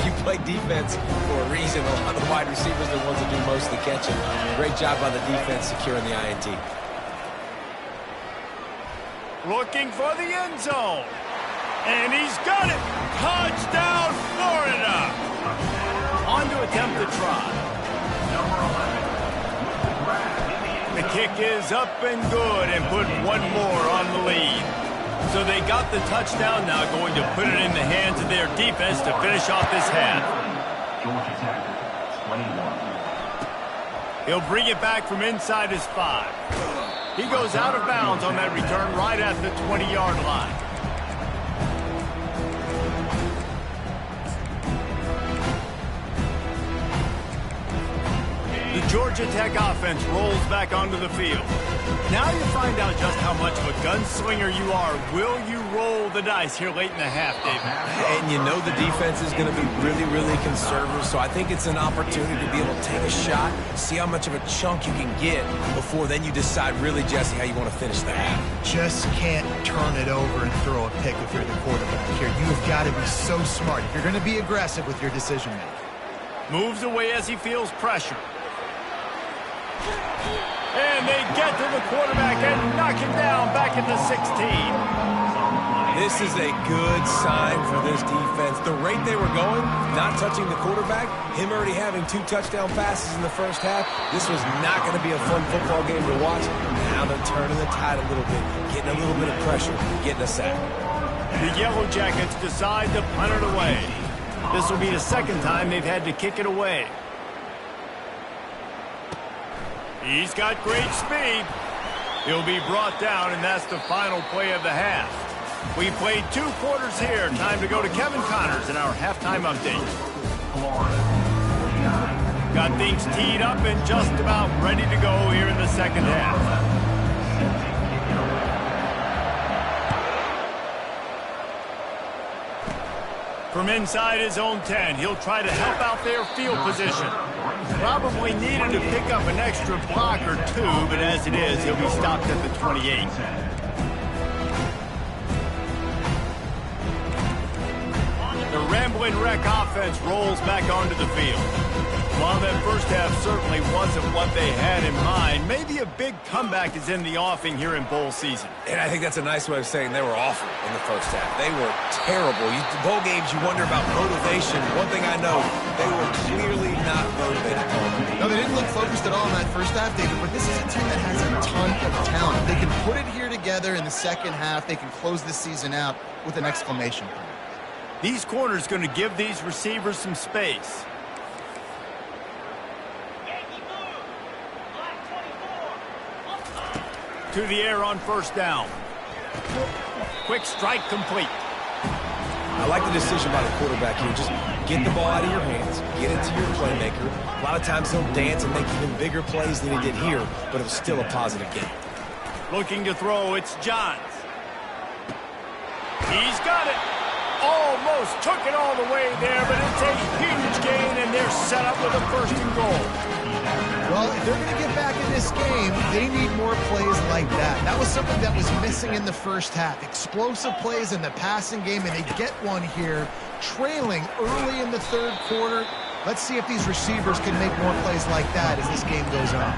You play defense for a reason. A lot of the wide receivers are the ones that do most of the catching. Great job by the defense securing the INT. Looking for the end zone. And he's got it. Touchdown, Florida. On to attempt the try. The kick is up and good and put one more on the lead. So they got the touchdown, now going to put it in the hands of their defense to finish off this half. Georgia Tech, 21. He'll bring it back from inside his 5. He goes out of bounds on that return right at the 20-yard line. The Georgia Tech offense rolls back onto the field. Now you find out just how much of a gunslinger you are. Will you roll the dice here late in the half, David? And you know the defense is going to be really, really conservative, so I think it's an opportunity to be able to take a shot, see how much of a chunk you can get before then you decide really, Jesse, how you want to finish the half. Just can't turn it over and throw a pick if you're the quarterback here. You've got to be so smart if you're going to be aggressive with your decision-making. Moves away as he feels pressure. And they get to the quarterback and knock him down back at the 16. This is a good sign for this defense. The rate they were going, not touching the quarterback, him already having 2 touchdown passes in the first half, this was not going to be a fun football game to watch. Now they're turning the tide a little bit, getting a little bit of pressure, getting a sack. The Yellow Jackets decide to punt it away. This will be the second time they've had to kick it away. He's got great speed. He'll be brought down, and that's the final play of the half. We played 2 quarters here. Time to go to Kevin Connors in our halftime update. Got things teed up and just about ready to go here in the second half. From inside his own 10, he'll try to help out their field position. Probably needed to pick up an extra block or 2, but as it is, he'll be stopped at the 28. The Ramblin' Wreck offense rolls back onto the field. While that first half certainly wasn't what they had in mind, maybe a big comeback is in the offing here in bowl season. And I think that's a nice way of saying they were awful in the first half. They were terrible. Bowl games, you wonder about motivation. One thing I know, they were clearly not motivated. No, they didn't look focused at all in that first half, David, but this is a team that has a ton of talent. If they can put it here together in the second half, they can close this season out with an exclamation point. These corners going to give these receivers some space. To the air on first down. Quick strike complete. I like the decision by the quarterback here. Just get the ball out of your hands, get it to your playmaker. A lot of times he'll dance and make even bigger plays than he did here, but it was still a positive game. Looking to throw, it's Johns. He's got it. Almost took it all the way there, but it's a huge gain, and they're set up with a first and goal. Well, if they're going to get back in this game, they need more plays like that. That was something that was missing in the first half. Explosive plays in the passing game, and they get one here, trailing early in the third quarter. Let's see if these receivers can make more plays like that as this game goes on.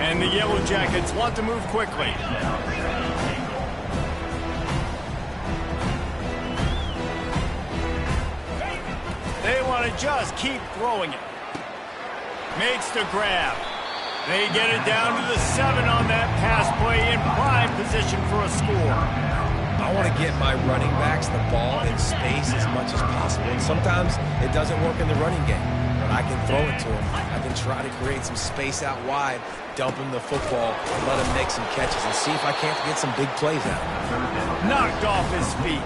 And the Yellow Jackets want to move quickly. They want to just keep throwing it. Makes the grab. They get it down to the 7 on that pass play in prime position for a score. I want to get my running backs the ball in space as much as possible. And sometimes it doesn't work in the running game, but I can throw it to them. I can try to create some space out wide, dump him the football, let him make some catches, and see if I can't get some big plays out of him. Knocked off his feet.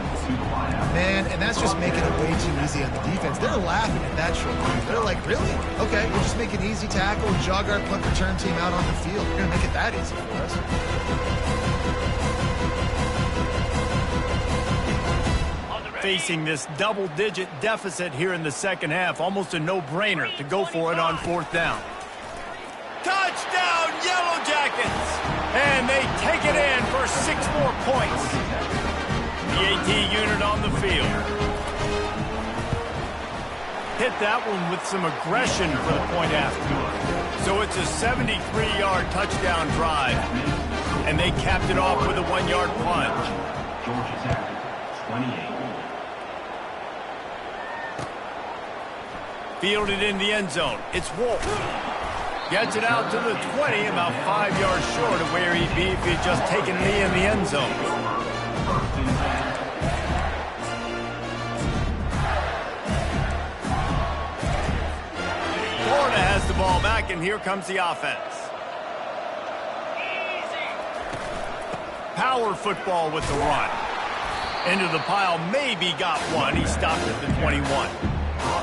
Man, and that's just making it way too easy on the defense. They're laughing at that short game. They're like, really? Okay, we'll just make an easy tackle and jog our punt return team out on the field. We're going to make it that easy for us. Facing this double-digit deficit here in the second half, almost a no-brainer to go for it on fourth down. Touchdown, Yellow Jackets! And they take it in for 6 more points. The AT unit on the field. Hit that one with some aggression for the point after. So it's a 73-yard touchdown drive. And they capped it off with a 1-yard plunge. Georgia Tech, 28. Fielded in the end zone. It's Wolf. Gets it out to the 20, about 5 yards short of where he'd be if he had just taken me in the end zone. Florida has the ball back, and here comes the offense. Power football with the run. Into the pile, maybe got one. He stopped at the 21.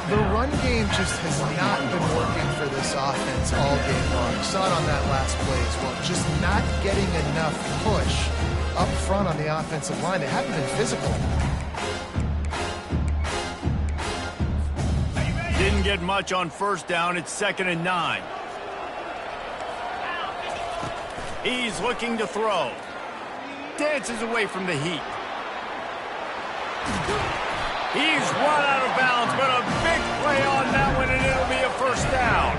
The run game just has not been working for this offense all game long. You saw it on that last play as well. Just not getting enough push up front on the offensive line. They haven't been physical. Didn't get much on first down. It's 2nd and 9. He's looking to throw. Dances away from the heat. He's run out of bounds, but a big play on that one, and it'll be a first down.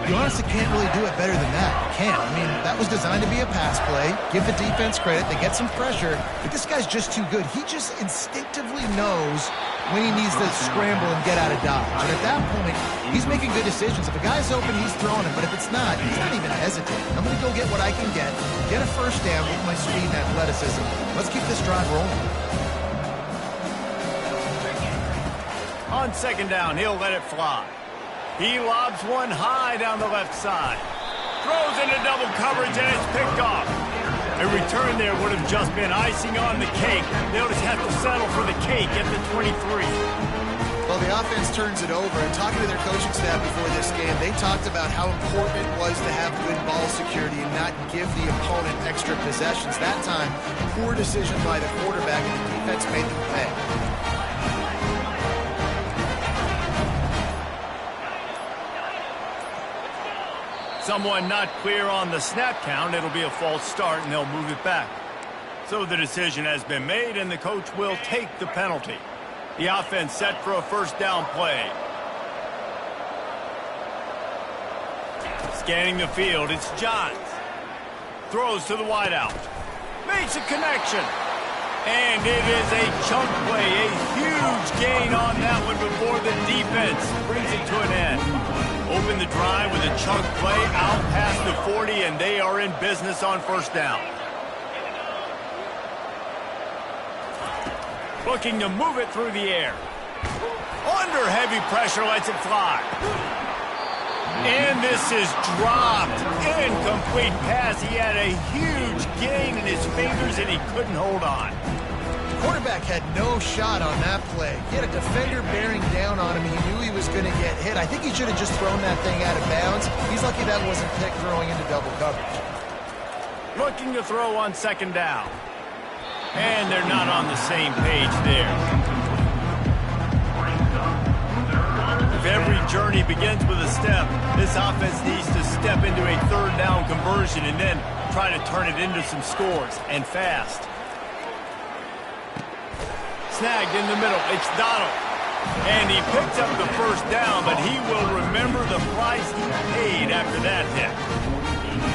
You honestly can't really do it better than that. You can't. I mean, that was designed to be a pass play. Give the defense credit. They get some pressure, but this guy's just too good. He just instinctively knows when he needs to scramble and get out of dodge. And at that point, he's making good decisions. If a guy's open, he's throwing him. But if it's not, he's not even hesitating. I'm going to go get what I can get a first down with my speed and athleticism. Let's keep this drive rolling. On 2nd down, he'll let it fly. He lobs one high down the left side. Throws into double coverage, and it's picked off. A return there would have just been icing on the cake. They'll just have to settle for the cake at the 23. Well, the offense turns it over, and talking to their coaching staff before this game, they talked about how important it was to have good ball security and not give the opponent extra possessions. That time, poor decision by the quarterback, and the defense made them pay. Someone not clear on the snap count. It'll be a false start, and they'll move it back. So the decision has been made, and the coach will take the penalty. The offense set for a first down play. Scanning the field, it's Johns. Throws to the wideout. Makes a connection. And it is a chunk play, a huge gain on that one before the defense brings it to an end. Open the drive with a chunk play out past the 40, and they are in business on first down. Looking to move it through the air. Under heavy pressure, lets it fly. And this is dropped. Incomplete pass. He had a huge gain in his fingers, and he couldn't hold on. Quarterback had no shot on that play. He had a defender bearing down on him. He knew he was going to get hit. I think he should have just thrown that thing out of bounds. He's lucky that wasn't picked throwing into double coverage. looking to throw on second down. And they're not on the same page there. If every journey begins with a step, this offense needs to step into a third down conversion and then try to turn it into some scores, and fast. Snagged in the middle. It's Donald. And he picks up the first down, but he will remember the price he paid after that hit.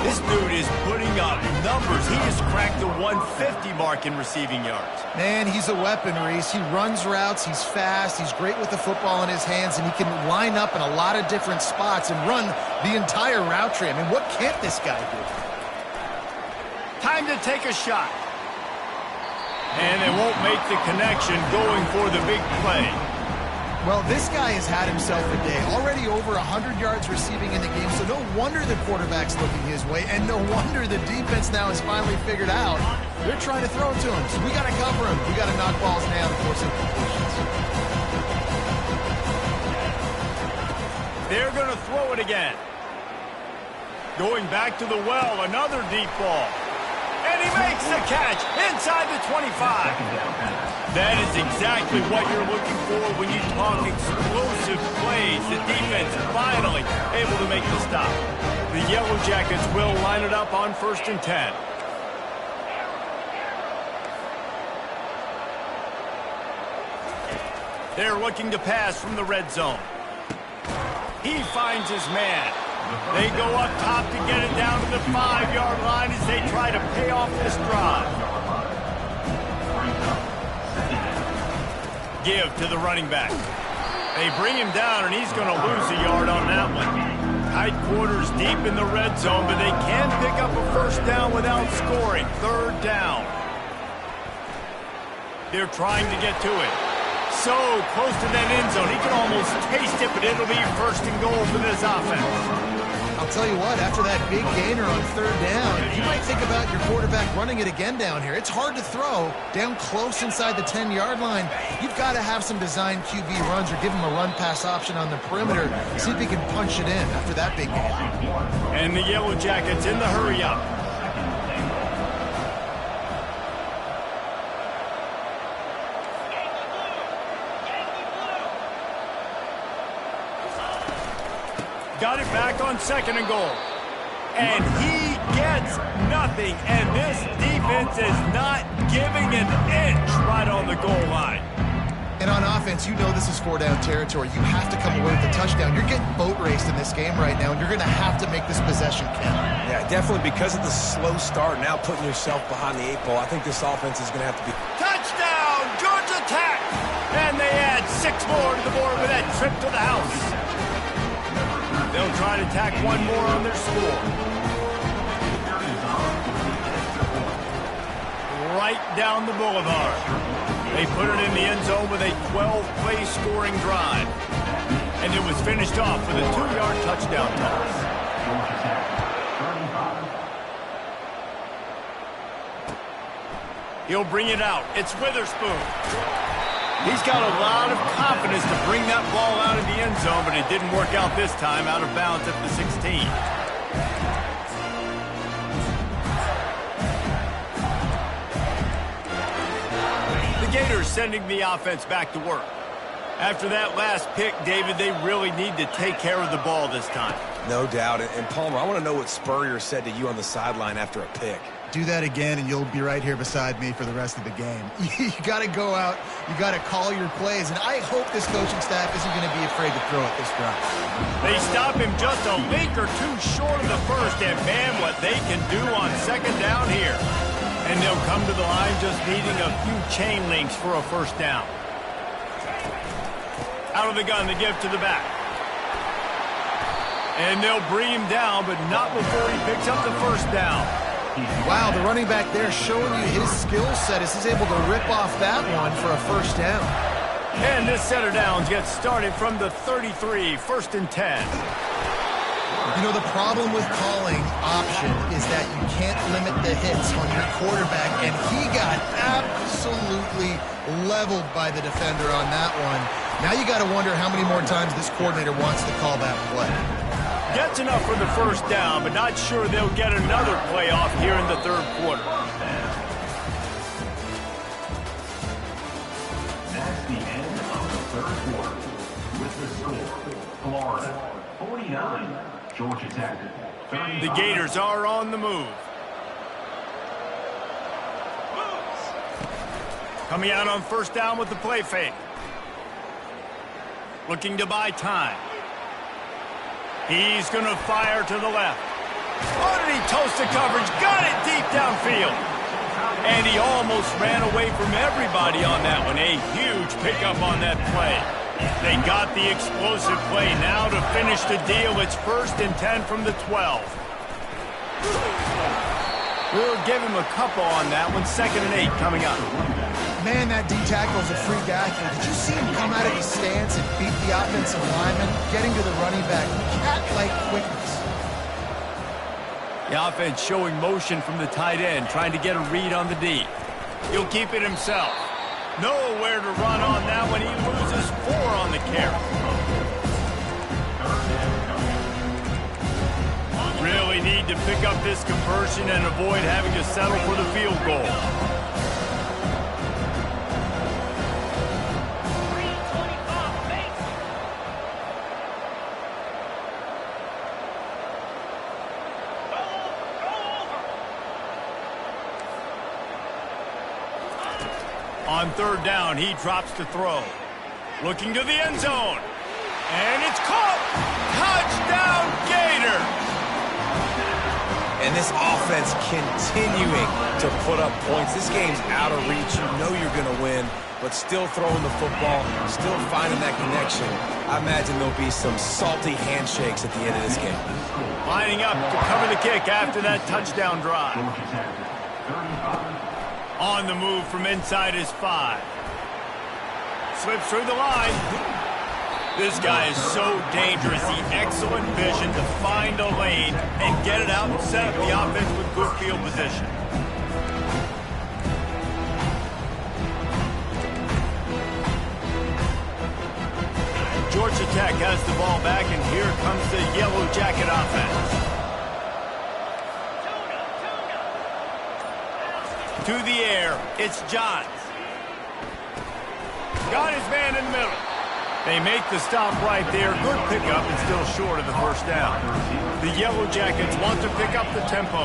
This dude is putting up numbers. He just cracked the 150 mark in receiving yards. Man, he's a weapon, Reese. He runs routes, he's fast, he's great with the football in his hands, and he can line up in a lot of different spots and run the entire route tree. I mean, what can't this guy do? Time to take a shot. And they won't make the connection going for the big play. Well, this guy has had himself a day. Already over 100 yards receiving in the game, so no wonder the quarterback's looking his way, and no wonder the defense now has finally figured out they're trying to throw it to him. So we got to cover him. We got to knock balls down and force incompletions. They're going to throw it again. Going back to the well, another deep ball. And he makes the catch inside the 25. That is exactly what you're looking for when you talk explosive plays. The defense finally able to make the stop. The Yellow Jackets will line it up on 1st and 10. They're looking to pass from the red zone. He finds his man. They go up top to get it down to the 5-yard line as they try to pay off this drive. Give to the running back. They bring him down, and he's going to lose a yard on that one. Tight quarters deep in the red zone, but they can pick up a first down without scoring. 3rd down. They're trying to get to it. So close to that end zone. He can almost taste it, but it'll be 1st and goal for this offense. I'll tell you what, after that big gainer on 3rd down, you might think about your quarterback running it again down here. It's hard to throw down close inside the 10-yard line. You've got to have some designed QB runs or give him a run-pass option on the perimeter. See if he can punch it in after that big gainer. And the Yellow Jackets in the hurry-up. Got it back on 2nd and goal. And he gets nothing. And this defense is not giving an inch right on the goal line. And on offense, you know this is 4-down territory. You have to come away with the touchdown. You're getting boat raced in this game right now, and you're going to have to make this possession count. Yeah, definitely because of the slow start, now putting yourself behind the 8 ball, I think this offense is going to have to be... Touchdown! Georgia Tech! And they add 6 more to the board with that trip to the house. They'll try to tack one more on their score. Right down the boulevard. They put it in the end zone with a 12-play scoring drive. And it was finished off with a 2-yard touchdown toss. He'll bring it out. It's Witherspoon. He's got a lot of confidence to bring that ball out of the end zone, but it didn't work out this time, out of bounds at the 16. The Gators sending the offense back to work. After that last pick, David, they really need to take care of the ball this time. No doubt. And Palmer, I want to know what Spurrier said to you on the sideline after a pick. Do that again, and you'll be right here beside me for the rest of the game. You got to go out. You got to call your plays, and I hope this coaching staff isn't going to be afraid to throw it this drive. They stop him just a link or two short of the first, and man, what they can do on 2nd down here. And they'll come to the line just needing a few chain links for a first down. Out of the gun, they give to the back. And they'll bring him down, but not before he picks up the first down. Wow, the running back there showing you his skill set as he's able to rip off that one for a first down. And this set of downs gets started from the 33, 1st and 10. You know, the problem with calling option is that you can't limit the hits on your quarterback, and he got absolutely leveled by the defender on that one. Now you got to wonder how many more times this coordinator wants to call that play. Gets enough for the first down, but not sure they'll get another play off here in the third quarter. That's the end of the third quarter. With the score, Florida 49, Georgia Tech 35. The Gators are on the move. Coming out on first down with the play fake. Looking to buy time. He's going to fire to the left. Oh, did he toast the coverage? Got it deep downfield. And he almost ran away from everybody on that one. A huge pickup on that play. They got the explosive play. Now to finish the deal, it's 1st and 10 from the 12. We'll give him a couple on that one. 2nd and 8 coming up. Man, that D-tackle is a freak athlete. Did you see him come out of his stance and beat the offensive lineman, getting to the running back? Cat-like quickness. The offense showing motion from the tight end, trying to get a read on the D. He'll keep it himself. Nowhere to run on that one. He loses 4 on the carry. Really need to pick up this conversion and avoid having to settle for the field goal. On 3rd down, he drops to throw. Looking to the end zone. And it's caught. Touchdown, Gator. And this offense continuing to put up points. This game's out of reach. You know you're going to win, but still throwing the football, still finding that connection. I imagine there'll be some salty handshakes at the end of this game. Lining up to cover the kick after that touchdown drive. On the move from inside his 5. Slips through the line. This guy is so dangerous. The excellent vision to find a lane and get it out and set up the offense with good field position. Georgia Tech has the ball back, and here comes the Yellow Jacket offense. To the air, it's Johns. Got his man in the middle. They make the stop right there. Good pickup and still short of the first down. The Yellow Jackets want to pick up the tempo.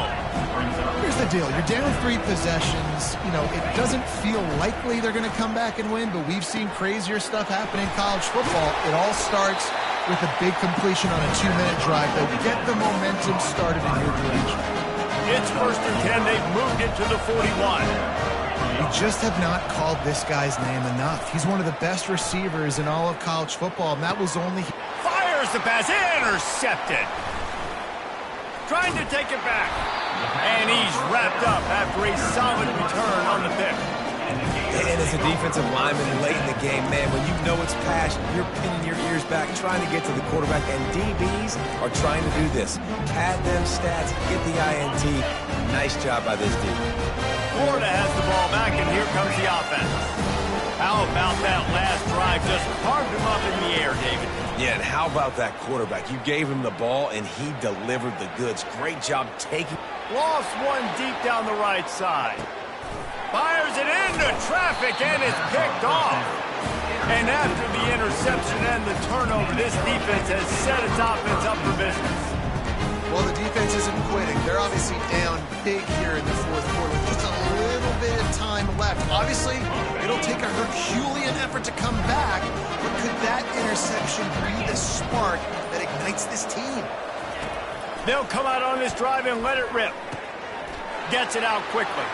Here's the deal. You're down 3 possessions. You know, it doesn't feel likely they're going to come back and win, but we've seen crazier stuff happen in college football. It all starts with a big completion on a 2-minute drive. They'll get the momentum started in your direction. It's 1st and 10. They've moved it to the 41. We just have not called this guy's name enough. He's one of the best receivers in all of college football, and that was only... Fires the pass. Intercepted. Trying to take it back. And he's wrapped up after a solid return on the pick. And as a defensive lineman late in the game, man, when you know it's passion, you're pinning your ears back, trying to get to the quarterback, and DBs are trying to do this. Pad them stats, get the INT. Nice job by this dude. Florida has the ball back, and here comes the offense. How about that last drive? Just carved him up in the air, David. Yeah, and how about that quarterback? You gave him the ball, and he delivered the goods. Great job taking. Lost one deep down the right side. Fires it into traffic, and it's picked off. And after the interception and the turnover, this defense has set its offense up for business. Well, the defense isn't quitting. They're obviously down big here in the 4th quarter with just a little bit of time left. Obviously, it'll take a Herculean effort to come back, but could that interception be the spark that ignites this team? They'll come out on this drive and let it rip. Gets it out quickly.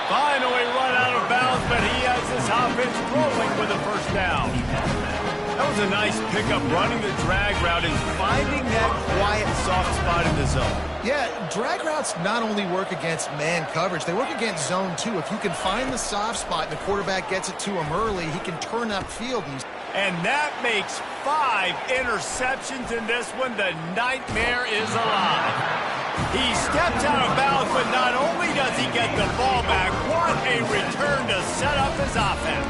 Finally run out of bounds, but he has this offense rolling with a first down. That was a nice pickup, running the drag route and finding that quiet, soft spot in the zone. Yeah, drag routes not only work against man coverage, they work against zone too. If you can find the soft spot and the quarterback gets it to him early, he can turn upfield. And that makes 5 interceptions in this one. The nightmare is alive. He steps out of bounds, but not only does he get the ball back, what a return to set up his offense.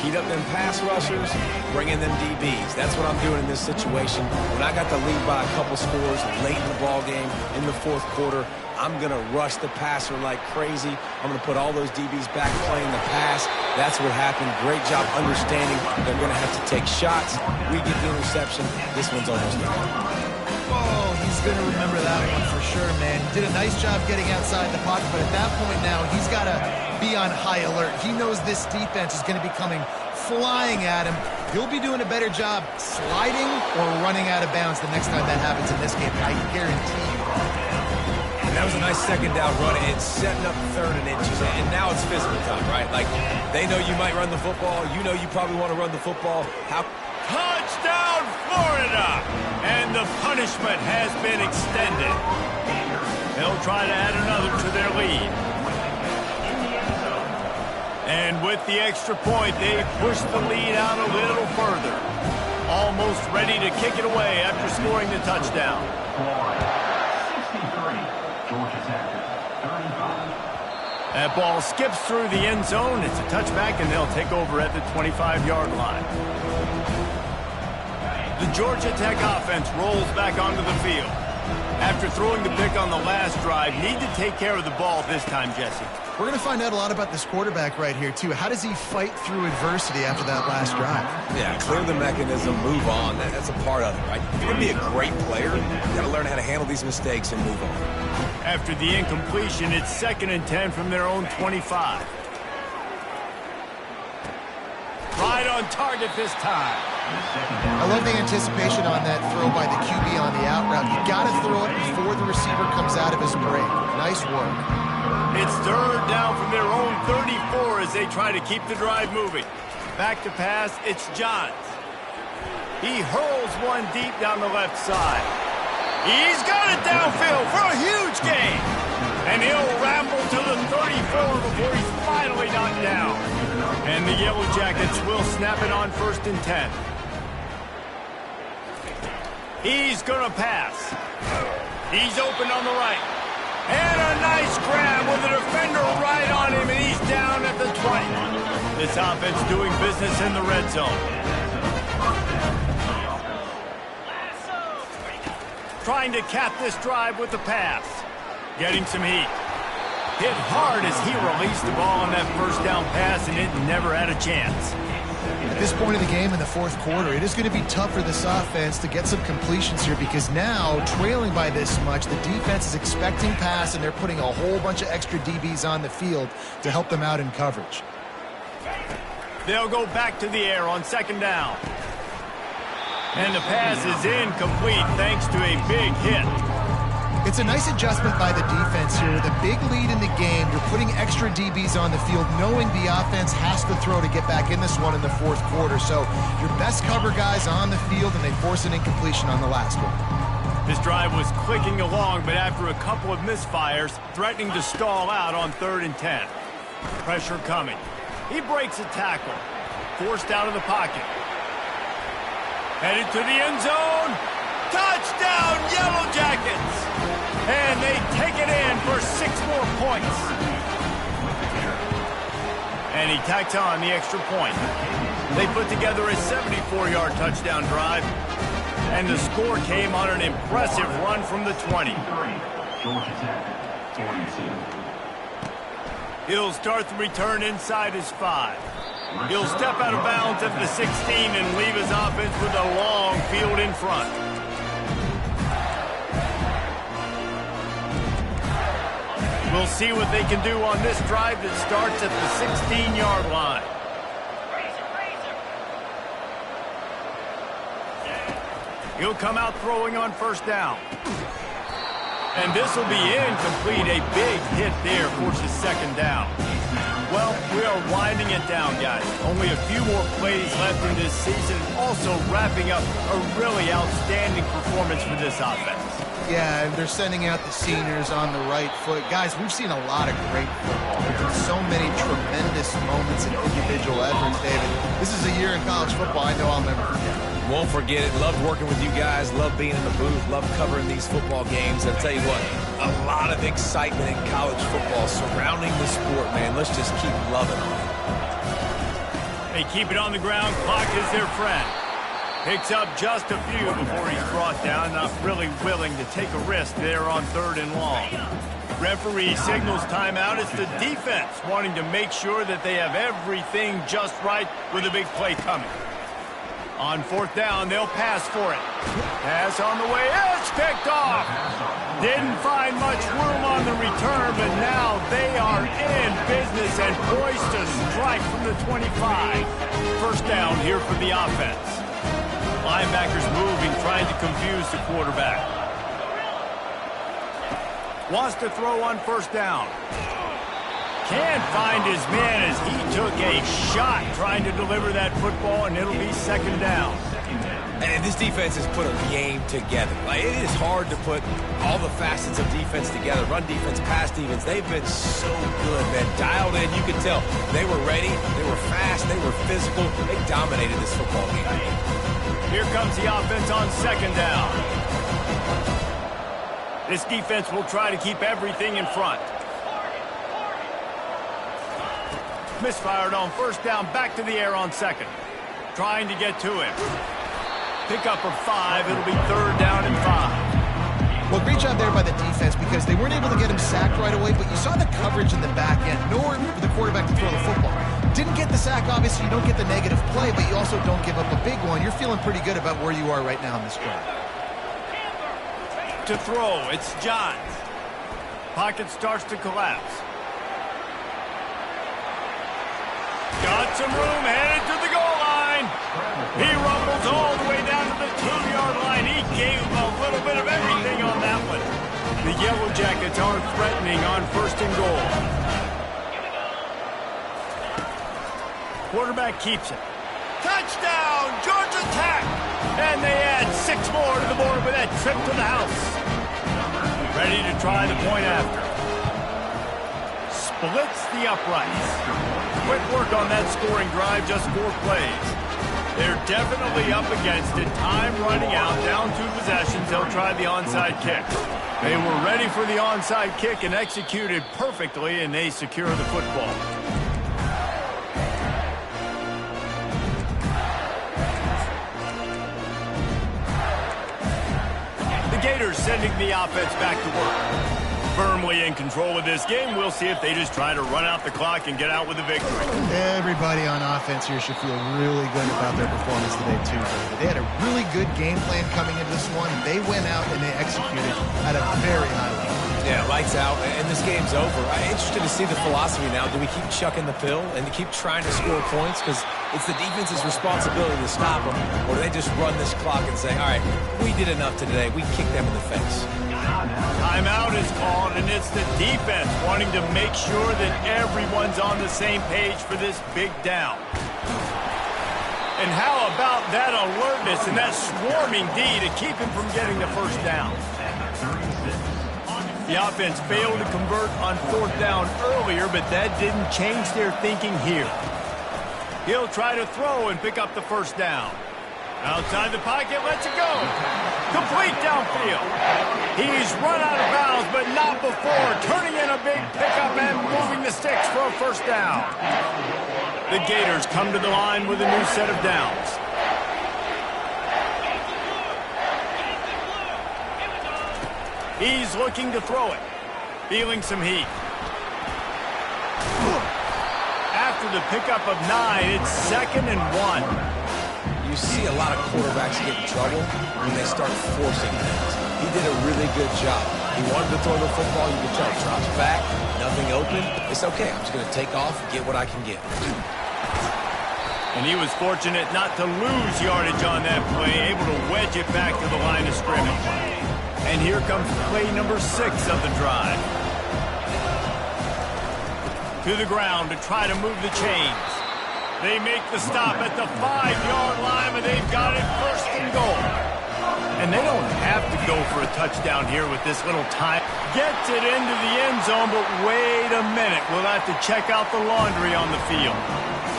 Heat up them pass rushers, bring in them DBs. That's what I'm doing in this situation. When I got the lead by a couple scores late in the ball game in the fourth quarter, I'm going to rush the passer like crazy. I'm going to put all those DBs back playing the pass. That's what happened. Great job understanding they're going to have to take shots. We get the interception. This one's almost done. Oh, he's going to remember that one for sure, man. He did a nice job getting outside the pocket, but at that point now, he's got to be on high alert. He knows this defense is going to be coming flying at him. He'll be doing a better job sliding or running out of bounds the next time that happens in this game. I guarantee you. That was a nice second down run. It's setting up third and inches, and now it's physical time, right? Like, they know you might run the football. You know you probably want to run the football. Touchdown, Florida! And the punishment has been extended. They'll try to add another to their lead. And with the extra point, they push the lead out a little further. Almost ready to kick it away after scoring the touchdown. That ball skips through the end zone. It's a touchback, and they'll take over at the 25-yard line. The Georgia Tech offense rolls back onto the field. After throwing the pick on the last drive, need to take care of the ball this time, Jesse. We're going to find out a lot about this quarterback right here, too. How does he fight through adversity after that last drive? Yeah, clear the mechanism, move on. That's a part of it, right? If you're going to be a great player, you got to learn how to handle these mistakes and move on. After the incompletion, it's 2nd and 10 from their own 25. Right on target this time. I love the anticipation on that throw by the QB on the out route. You got to throw it before the receiver comes out of his break. Nice work. It's 3rd down from their own 34 as they try to keep the drive moving. Back to pass, it's Johns. He hurls one deep down the left side. He's got it downfield for a huge gain. And he'll ramble to the 34 before he's finally knocked down. And the Yellow Jackets will snap it on 1st and 10. He's going to pass. He's open on the right. And a nice grab with a defender right on him, and he's down at the 20. This offense doing business in the red zone. Trying to cap this drive with the pass. Getting some heat. Hit hard as he released the ball on that 1st down pass, and it never had a chance. At this point of the game in the 4th quarter, it is going to be tough for this offense to get some completions here because now, trailing by this much, the defense is expecting pass, and they're putting a whole bunch of extra DBs on the field to help them out in coverage. They'll go back to the air on 2nd down. And the pass is incomplete thanks to a big hit. It's a nice adjustment by the defense here. With a big lead in the game, you're putting extra DBs on the field, knowing the offense has to throw to get back in this one in the 4th quarter. So your best cover guys on the field, and they force an incompletion on the last one. This drive was clicking along, but after a couple of misfires, threatening to stall out on 3rd and 10. Pressure coming. He breaks a tackle. Forced out of the pocket. Headed to the end zone. Touchdown, Yellow Jackets! And they take it in for 6 more points. And he tacks on the extra point. They put together a 74-yard touchdown drive. And the score came on an impressive run from the 20. He'll start the return inside his 5. He'll step out of bounds at the 16 and leave his offense with a long field in front. We'll see what they can do on this drive that starts at the 16-yard line. He'll come out throwing on 1st down. And this will be incomplete. A big hit there forces 2nd down. Well, we are winding it down, guys. Only a few more plays left in this season. Also wrapping up a really outstanding performance for this offense. Yeah, and they're sending out the seniors on the right foot. Guys, we've seen a lot of great football. There's been so many tremendous moments in individual efforts, David. This is a year in college football I know I'll never forget. Won't forget it. Loved working with you guys. Loved being in the booth. Loved covering these football games. I'll tell you what, a lot of excitement in college football surrounding the sport, man. Let's just keep loving on it. They keep it on the ground. Clock is their friend. Picks up just a few before he's brought down. Not really willing to take a risk there on 3rd and long. Referee signals timeout. It's the defense wanting to make sure that they have everything just right with a big play coming. On 4th down, they'll pass for it. Pass on the way. It's picked off. Didn't find much room on the return, but now they are in business and poised to strike from the 25. 1st down here for the offense. Linebackers moving, trying to confuse the quarterback. Wants to throw on 1st down. Can't find his man as he took a shot trying to deliver that football, and it'll be 2nd down. And this defense has put a game together. Like, it is hard to put all the facets of defense together. Run defense, pass defense. They've been so good, man. Dialed in, you can tell. They were ready. They were fast. They were physical. They dominated this football game. Here comes the offense on 2nd down. This defense will try to keep everything in front. Misfired on 1st down, back to the air on 2nd. Trying to get to him. Pickup of 5, it'll be 3rd down and 5. Well, great job there by the defense because they weren't able to get him sacked right away, but you saw the coverage in the back end. Nowhere for the quarterback to throw the football. Didn't get the sack, obviously. You don't get the negative play, but you also don't give up a big one. You're feeling pretty good about where you are right now in this drive. To throw, it's Johns. Pocket starts to collapse. Got some room, headed to the goal line. He rumbles all the way down to the 2-yard line. He gave him a little bit of everything on that one. The Yellow Jackets are threatening on 1st and goal. Quarterback keeps it. Touchdown, Georgia Tech! And they add 6 more to the board with that trip to the house. Ready to try the point after. Splits the uprights. Quick work on that scoring drive, just 4 plays. They're definitely up against it. Time running out, down 2 possessions. They'll try the onside kick. They were ready for the onside kick and executed perfectly, and they secure the football. The Gators sending the offense back to work. Firmly in control of this game. We'll see if they just try to run out the clock and get out with a victory. Everybody on offense here should feel really good about their performance today, too. They had a really good game plan coming into this one. They went out and they executed at a very high level. Yeah, lights out, and this game's over. I'm interested to see the philosophy now. Do we keep chucking the pill and keep trying to score points? Because it's the defense's responsibility to stop them. Or do they just run this clock and say, all right, we did enough today. We kicked them in the face. Timeout is called, and it's the defense wanting to make sure that everyone's on the same page for this big down. And how about that alertness and that swarming D to keep him from getting the 1st down? The offense failed to convert on 4th down earlier, but that didn't change their thinking here. He'll try to throw and pick up the 1st down. Outside the pocket, lets it go. Complete downfield. He's run out of bounds, but not before. Turning in a big pickup and moving the sticks for a 1st down. The Gators come to the line with a new set of downs. He's looking to throw it. Feeling some heat. After the pickup of 9, it's 2nd and 1. You see a lot of quarterbacks get in trouble when they start forcing things. He did a really good job. He wanted to throw the football. You can tell. Drops back, nothing open. It's okay. I'm just going to take off and get what I can get. And he was fortunate not to lose yardage on that play, able to wedge it back to the line of scrimmage. And here comes play number 6 of the drive. To the ground to try to move the chains. They make the stop at the 5-yard line, but they've got it 1st and goal. And they don't have to go for a touchdown here with this little time. Gets it into the end zone, but wait a minute. We'll have to check out the laundry on the field.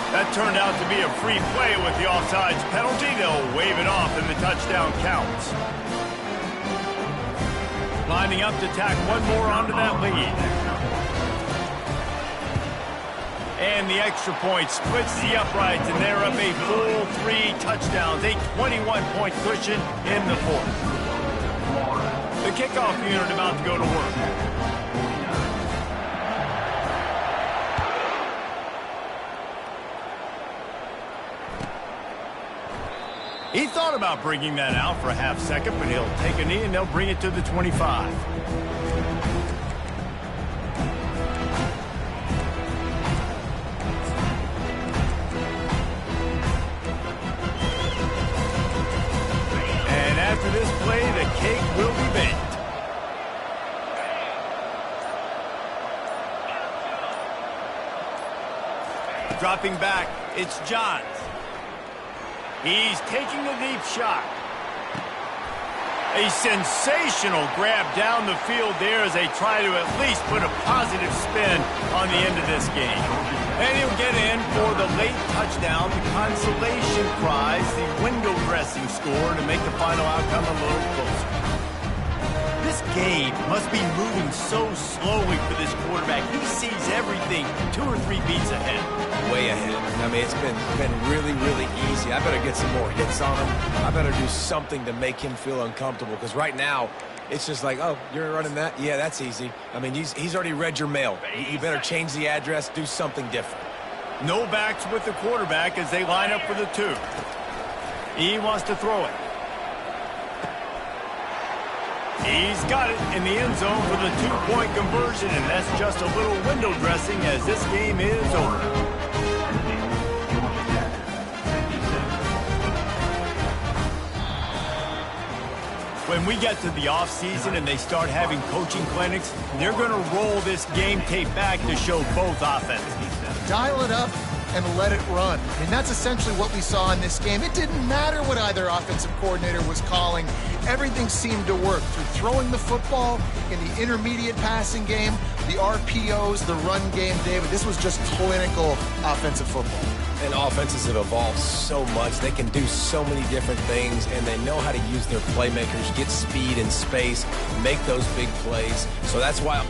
That turned out to be a free play with the offsides penalty. They'll wave it off and the touchdown counts. Lining up to tack one more onto that lead. And the extra point splits the uprights, and they're up a full 3 touchdowns, a 21-point cushion in the fourth. The kickoff unit about to go to work. He thought about bringing that out for a half second, but he'll take a knee and they'll bring it to the 25. And after this play, the cake will be baked. Dropping back, it's Johns. He's taking a deep shot. A sensational grab down the field there as they try to at least put a positive spin on the end of this game. And he'll get in for the late touchdown, the consolation prize, the window dressing score to make the final outcome a little closer. This game must be moving so slowly for this quarterback. He sees everything 2 or 3 beats ahead. Way ahead. I mean, it's been really, really easy. I better get some more hits on him. I better do something to make him feel uncomfortable, because right now, it's just like, oh, you're running that? Yeah, that's easy. I mean, he's already read your mail. You better change the address, do something different. No backs with the quarterback as they line up for the 2. He wants to throw it. He's got it in the end zone for the 2-point conversion, and that's just a little window dressing as this game is over. When we get to the offseason and they start having coaching clinics, they're going to roll this game tape back to show both offenses. Dial it up and let it run. I mean, that's essentially what we saw in this game. It didn't matter what either offensive coordinator was calling. Everything seemed to work through throwing the football in the intermediate passing game, the RPOs, the run game, David. This was just clinical offensive football. And offenses have evolved so much. They can do so many different things, and they know how to use their playmakers, get speed and space, make those big plays. So that's why